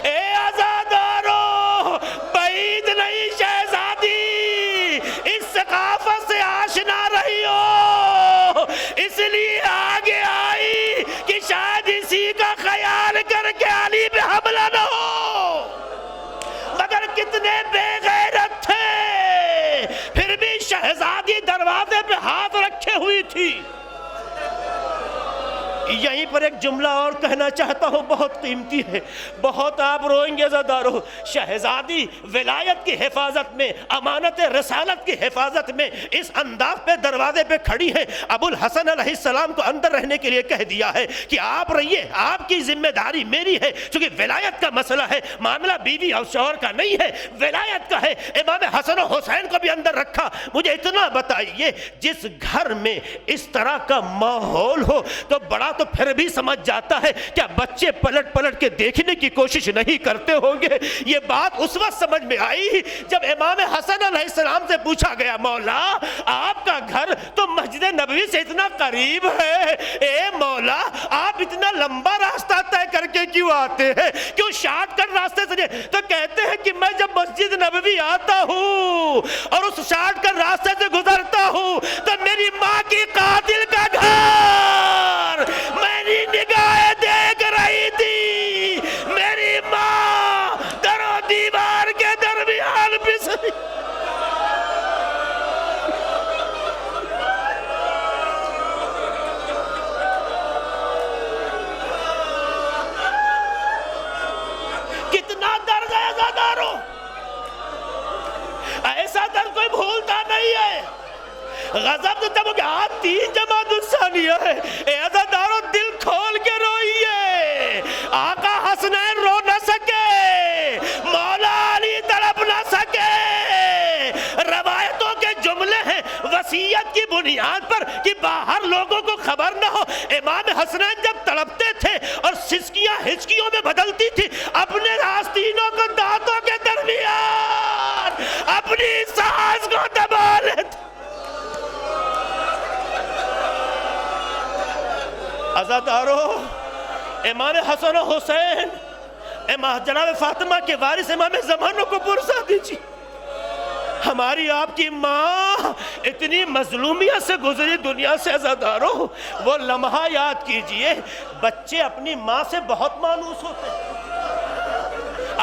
اے آزادارو، بعید نہیں شہزادی اس ثقافت سے آشنا رہی ہو، اس لیے آگے آئی کہ شاید اسی کا خیال کر کے علی پہ حملہ نہ ہو۔ اتنے بے غیرت تھے، پھر بھی شہزادی دروازے پہ ہاتھ رکھے ہوئی تھی۔ یہیں پر ایک جملہ اور کہنا چاہتا ہوں، بہت قیمتی ہے، بہت آپ روئیں گے عزادارو۔ شہزادی ولایت کی حفاظت میں، امانت رسالت کی حفاظت میں اس انداز پہ دروازے پہ کھڑی ہے۔ ابو الحسن علیہ السلام کو اندر رہنے کے لیے کہہ دیا ہے کہ آپ رہیے، آپ کی ذمہ داری میری ہے، چونکہ ولایت کا مسئلہ ہے، معاملہ بیوی اور شوہر کا نہیں ہے، ولایت کا ہے۔ امام حسن و حسین کو بھی اندر رکھا۔ مجھے اتنا بتائیے، جس گھر میں اس طرح کا ماحول ہو تو بڑا تو پھر بھی سمجھ جاتا ہے، کیا بچے پلٹ پلٹ کے دیکھنے کی کوشش نہیں کرتے ہوں گے؟ یہ بات اس وقت سمجھ میں آئی جب امام حسن علیہ السلام سے پوچھا گیا، مولا آپ کا گھر تو مسجد نبوی سے اتنا قریب ہے، اے مولا آپ اتنا لمبا راستہ طے کر کے کیوں آتے ہیں، کیوں شارٹ کٹ راستے سے؟ تو کہتے ہیں کہ میں جب مسجد نبوی آتا ہوں اور اس شارٹ کٹ راستے سے گزرتا ہوں تو میری ماں کی قاتل کا گھر میری نگاہیں دیکھ رہی تھی، میری ماں در و دیوار کے درمیان پسری۔ کتنا درد ہے عزادارو، ایسا درد کوئی بھولتا نہیں ہے۔ غضب تو تب کہ آج 3 جمادی الثانیہ ہے، اے عزادارو دل کھول کے روئیے۔ آقا حسنین رو نہ سکے، مولا علی تڑپ نہ سکے۔ روایتوں کے جملے ہیں وصیت کی بنیاد پر کہ باہر لوگوں کو خبر نہ ہو۔ امام حسنین جب تڑپتے تھے اور سسکیاں ہچکیوں میں بدلتی تھی، اپنے آستینوں کو دانتوں کے درمیان اپنی سانس کو دبا لیتے۔ عزادارو، امام حسن و حسین، جناب فاطمہ کے وارث امام زمانوں کو پرسا دیجیے۔ ہماری آپ کی ماں اتنی مظلومیت سے گزری دنیا سے عزادارو، وہ لمحہ یاد کیجئے۔ بچے اپنی ماں سے بہت مانوس ہوتے ہیں،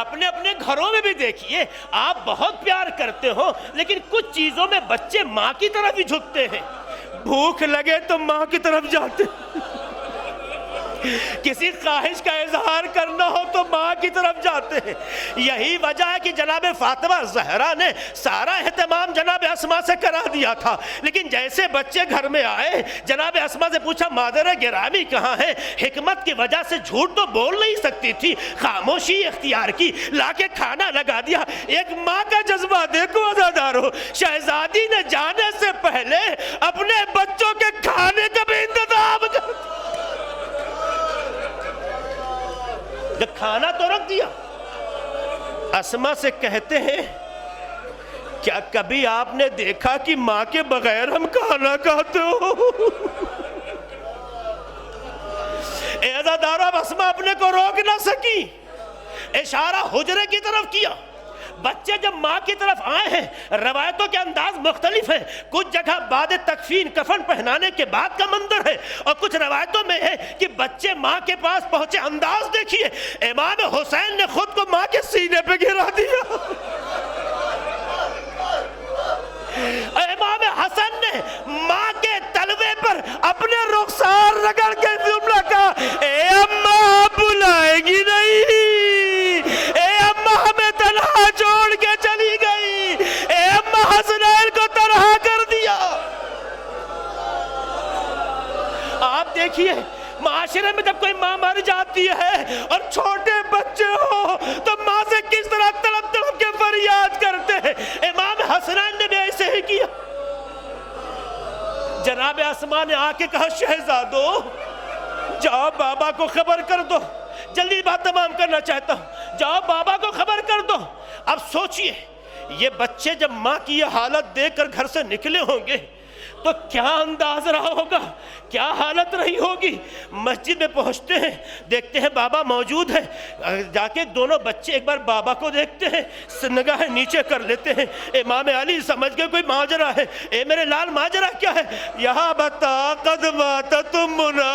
اپنے اپنے گھروں میں بھی دیکھیے، آپ بہت پیار کرتے ہو لیکن کچھ چیزوں میں بچے ماں کی طرف ہی جھکتے ہیں۔ بھوک لگے تو ماں کی طرف جاتے ہیں، کسی خواہش کا اظہار کرنا ہو تو ماں کی طرف جاتے ہیں۔ یہی وجہ ہے کہ جناب فاطمہ زہرا نے سارا اہتمام جناب اسما سے کرا دیا تھا، لیکن جیسے بچے گھر میں آئے، جناب اسما سے پوچھا مادر گرامی کہاں ہے؟ حکمت کی وجہ سے جھوٹ تو بول نہیں سکتی تھی، خاموشی اختیار کی، لا کے کھانا لگا دیا۔ ایک ماں کا جذبہ دیکھو عزادارو، شہزادی نے جانے سے پہلے اپنے بچوں کے کھانے کا بھی انتظام کر دیا، جب کھانا تو رکھ دیا۔ اسما سے کہتے ہیں کیا کبھی آپ نے دیکھا کہ ماں کے بغیر ہم کھانا کھاتے ہو؟ اے عزادارو، اب اسما اپنے کو روک نہ سکی، اشارہ حجرے کی طرف کیا۔ بچے جب ماں کی طرف آئے ہیں، روایتوں کے انداز مختلف ہیں، کچھ جگہ بعد تکفین کفن پہنانے کے بعد کا منظر ہے، اور کچھ روایتوں میں ہے کہ بچے ماں کے پاس پہنچے۔ انداز دیکھیے، امام حسین نے خود کو ماں کے سینے پہ گرا دیا، امام حسن نے ماں کے تلوے پر اپنے رخسار رگڑ کے جملہ کہا، اے اماں بلائے گی نہیں، اے اماں ہمیں تنہا چھوڑ کے چلی گئی، اے اماں حسنین کو تنہا کر دیا۔ آپ دیکھیے، معاشرے میں جب کوئی ماں مر جاتی ہے اور چھوٹے بچے ہو تو ماں سے کس طرح تڑپ تڑپ کے فریاد کرتے ہیں، امام حسنین نے بھی ایسے ہی کیا۔ جناب اسما نے آ کے کہا، شہزادو جاؤ بابا کو خبر کر دو، جلدی بات تمام کرنا چاہتا ہوں، جاؤ بابا کو خبر کر دو۔ اب سوچئے، یہ بچے جب ماں کی یہ حالت دیکھ کر گھر سے نکلے ہوں گے تو کیا انداز رہا ہوگا، کیا حالت رہی ہوگی۔ مسجد میں پہنچتے ہیں، دیکھتے ہیں بابا موجود ہے، جا کے دونوں بچے ایک بار بابا کو دیکھتے ہیں، نگاہیں نیچے کر لیتے ہیں۔ امام علی سمجھ گئے کوئی ماجرا ہے، اے میرے لال ماجرا کیا ہے؟ یہاں بتا قد ماتت امنا،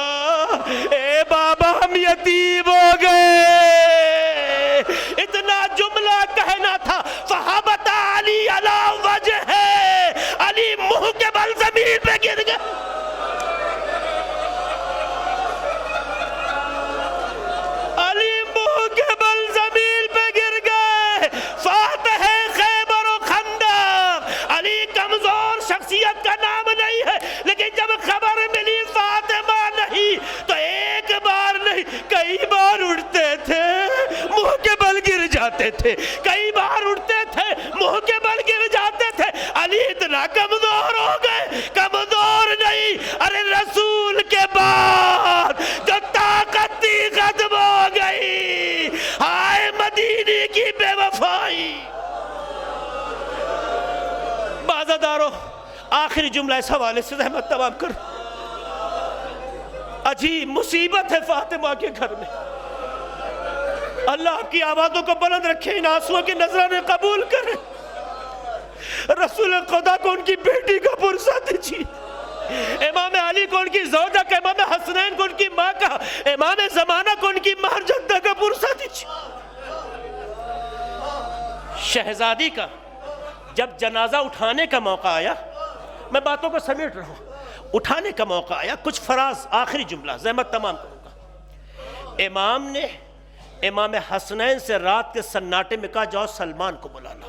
اے بابا ہم یتیم ہو گئے۔ اتنا جملہ کہنا تھا، گر گئے. علی منہ کے بل زمین پہ گر گئے. فاتح خیبر و خندق. علی کمزور شخصیت کا نام نہیں ہے، لیکن جب خبر ملی فاطمہ نہیں تو ایک بار نہیں کئی بار اٹھتے تھے منہ کے بل گر جاتے تھے، کئی بار اٹھتے تھے منہ کے بل گر جاتے تھے. علی اتنا کمزور ہو گئے. کمزور نہیں، ارے رسول کے بعد جو طاقت تھی ختم ہو گئی. ہائے مدینے کی بے وفائی. بازاداروں، آخری جملہ اس حوالے سے رحمت تمام کر. عجیب مصیبت ہے فاطمہ کے گھر میں. اللہ آپ کی آوازوں کو بلند رکھے، ان آنسوؤں کی نذرانے قبول کرے. رسول خدا کو ان کی بیٹی کا پرسہ دیجیے، امام علی کو ان کی زوجہ کا، امام حسنین کو ان کی ماں کا، امام زمانہ کو ان کی مہر جدہ کا پرسہ دیجیے. شہزادی کا جب جنازہ اٹھانے کا موقع آیا، میں باتوں کو سمیٹ رہا ہوں، اٹھانے کا موقع آیا، کچھ فراز آخری جملہ زحمت تمام کروں گا. امام نے امام حسنین سے رات کے سناٹے میں کہا جاؤ سلمان کو بلا لو.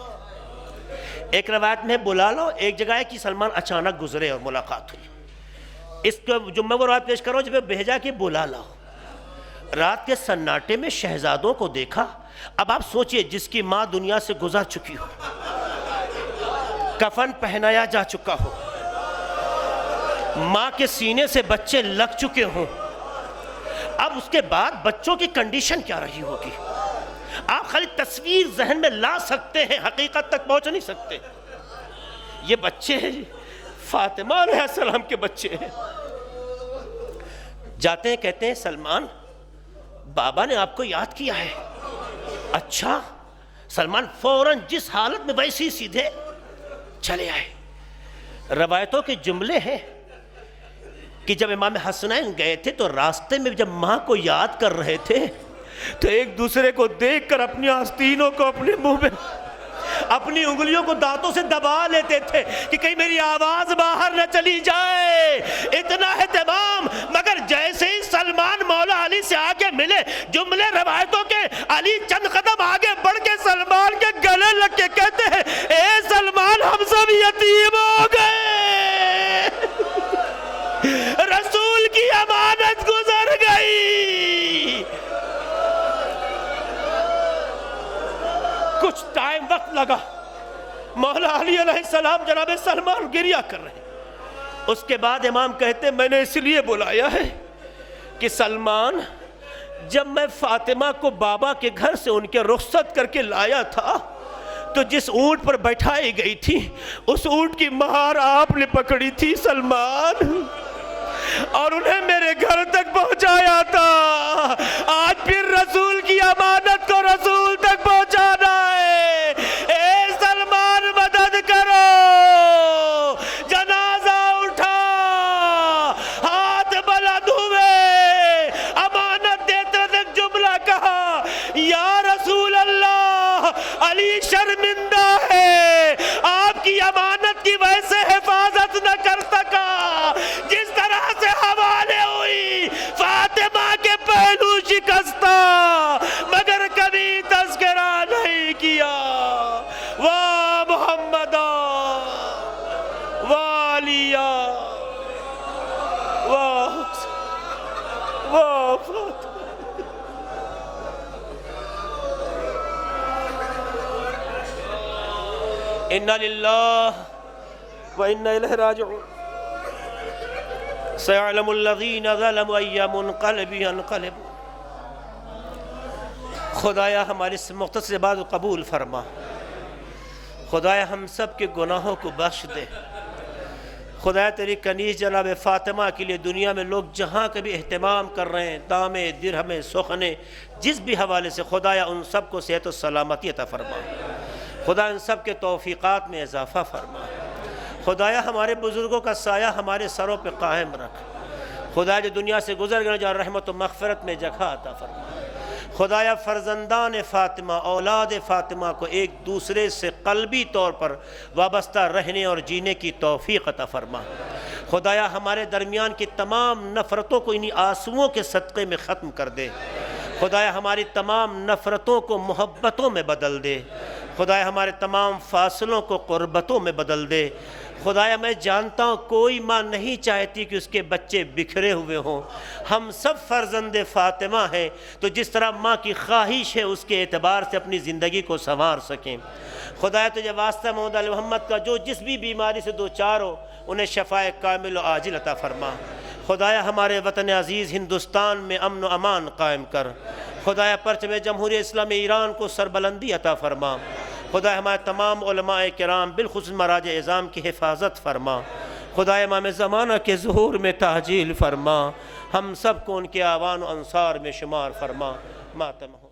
ایک روایت میں بلا لو، ایک جگہ ہے کہ سلمان اچانک گزرے اور ملاقات ہوئی. اس کو جو میں وہ روایت پیش کر رہا ہوں جب بھیجا کہ بلا لاؤ. رات کے سناٹے میں شہزادوں کو دیکھا. اب آپ سوچئے جس کی ماں دنیا سے گزر چکی ہو، کفن پہنایا جا چکا ہو، ماں کے سینے سے بچے لگ چکے ہوں، اب اس کے بعد بچوں کی کنڈیشن کیا رہی ہوگی. آپ خالی تصویر ذہن میں لا سکتے ہیں، حقیقت تک پہنچ نہیں سکتے. یہ بچے ہیں فاطمہ علیہ السلام کے بچے ہیں. جاتے ہیں کہتے ہیں سلمان بابا نے آپ کو یاد کیا ہے. اچھا. سلمان فوراً جس حالت میں ویسی سیدھے چلے آئے. روایتوں کے جملے ہیں کہ جب امام حسنین گئے تھے تو راستے میں جب ماں کو یاد کر رہے تھے تو ایک دوسرے کو دیکھ کر اپنی آستینوں کو اپنے منہ میں، اپنی انگلیوں کو دانتوں سے دبا لیتے تھے کہ کہیں میری آواز باہر نہ چلی جائے. اتنا اہتمام. مگر جیسے ہی سلمان مولا علی سے آگے ملے، جملے روایتوں کے، علی چند قدم آگے بڑھ کے سلمان کے گلے لگ کے کہتے ہیں اے سلمان ہم سب یتیم ہو گئے، رسول کی امانت گزر گئی. کچھ ٹائم وقت لگا. مولا علی علیہ السلام جناب سلمان گریہ کر رہے. اس کے بعد امام کہتے میں نے اس لیے بلایا ہے کہ سلمان جب میں فاطمہ کو بابا کے گھر سے ان کے رخصت کر کے لایا تھا تو جس اونٹ پر بیٹھائی گئی تھی اس اونٹ کی مہار آپ نے پکڑی تھی سلمان، اور انہیں میرے گھر تک پہنچایا تھا. آج پھر رسول کی امانت کو رسول تک پہنچانا ہے. اے سلمان مدد کرو. جنازہ اٹھا، ہاتھ بلند ہوئے، امانت دیتے ایک جملہ کہا یا رسول اللہ علی شرمندہ ہے، آپ کی امانت کی وجہ سے حفاظت نہ کر سکا. جس طرح سے حوالے ہوئی فاطمہ کے پہلو شکستہ مگر کبھی تذکرہ نہیں کیا. واہ محمدہ والیہ واہ فاطمہ. اِنَّا لِلَّهِ وَإِنَّا إِلَيْهِ رَاجِعُونَ. سَيَعْلَمُ الَّذِينَ ظَلَمُوا أَيَّ مُنْقَلِبٍ يَنْقَلِبُونَ. خدایا ہماری اس مختصر بات کو قبول فرما. خدایا ہم سب کے گناہوں کو بخش دے. خدایا تیری کنیز جناب فاطمہ کے لیے دنیا میں لوگ جہاں کبھی اہتمام کر رہے ہیں، دامے درہمے سخنے جس بھی حوالے سے، خدایا ان سب کو صحت و سلامتی عطا فرما. خدا ان سب کے توفیقات میں اضافہ فرما. خدایا ہمارے بزرگوں کا سایہ ہمارے سروں پہ قائم رکھ. خدا جو دنیا سے گزر گئے جہاں رحمت و مغفرت میں جگہ عطا فرما. خدایا فرزندان فاطمہ، اولاد فاطمہ کو ایک دوسرے سے قلبی طور پر وابستہ رہنے اور جینے کی توفیق عطا فرما. خدایا ہمارے درمیان کی تمام نفرتوں کو انہی آنسوؤں کے صدقے میں ختم کر دے، خدایا ہماری تمام نفرتوں کو محبتوں میں بدل دے، خدایا ہمارے تمام فاصلوں کو قربتوں میں بدل دے۔ خدایا میں جانتا ہوں کوئی ماں نہیں چاہتی کہ اس کے بچے بکھرے ہوئے ہوں، ہم سب فرزند فاطمہ ہیں، تو جس طرح ماں کی خواہش ہے اس کے اعتبار سے اپنی زندگی کو سنوار سکیں۔ خدایا تجھے واسطہ محمد علی محمد کا جو جس بھی بیماری سے دوچار ہو انہیں شفائے کامل و عاجل عطا فرما۔ خدایا ہمارے وطن عزیز ہندوستان میں امن و امان قائم کر، خدایا پرچم جمہوریہ اسلامی ایران کو سربلندی عطا فرما۔ خدایا ہمارے تمام علماء کرام بالخصوص مراجع اعظام کی حفاظت فرما۔ خدایا امام زمانہ کے ظہور میں تعجیل فرما، ہم سب کو ان کے آوان و انصار میں شمار فرما۔ ماتم ہو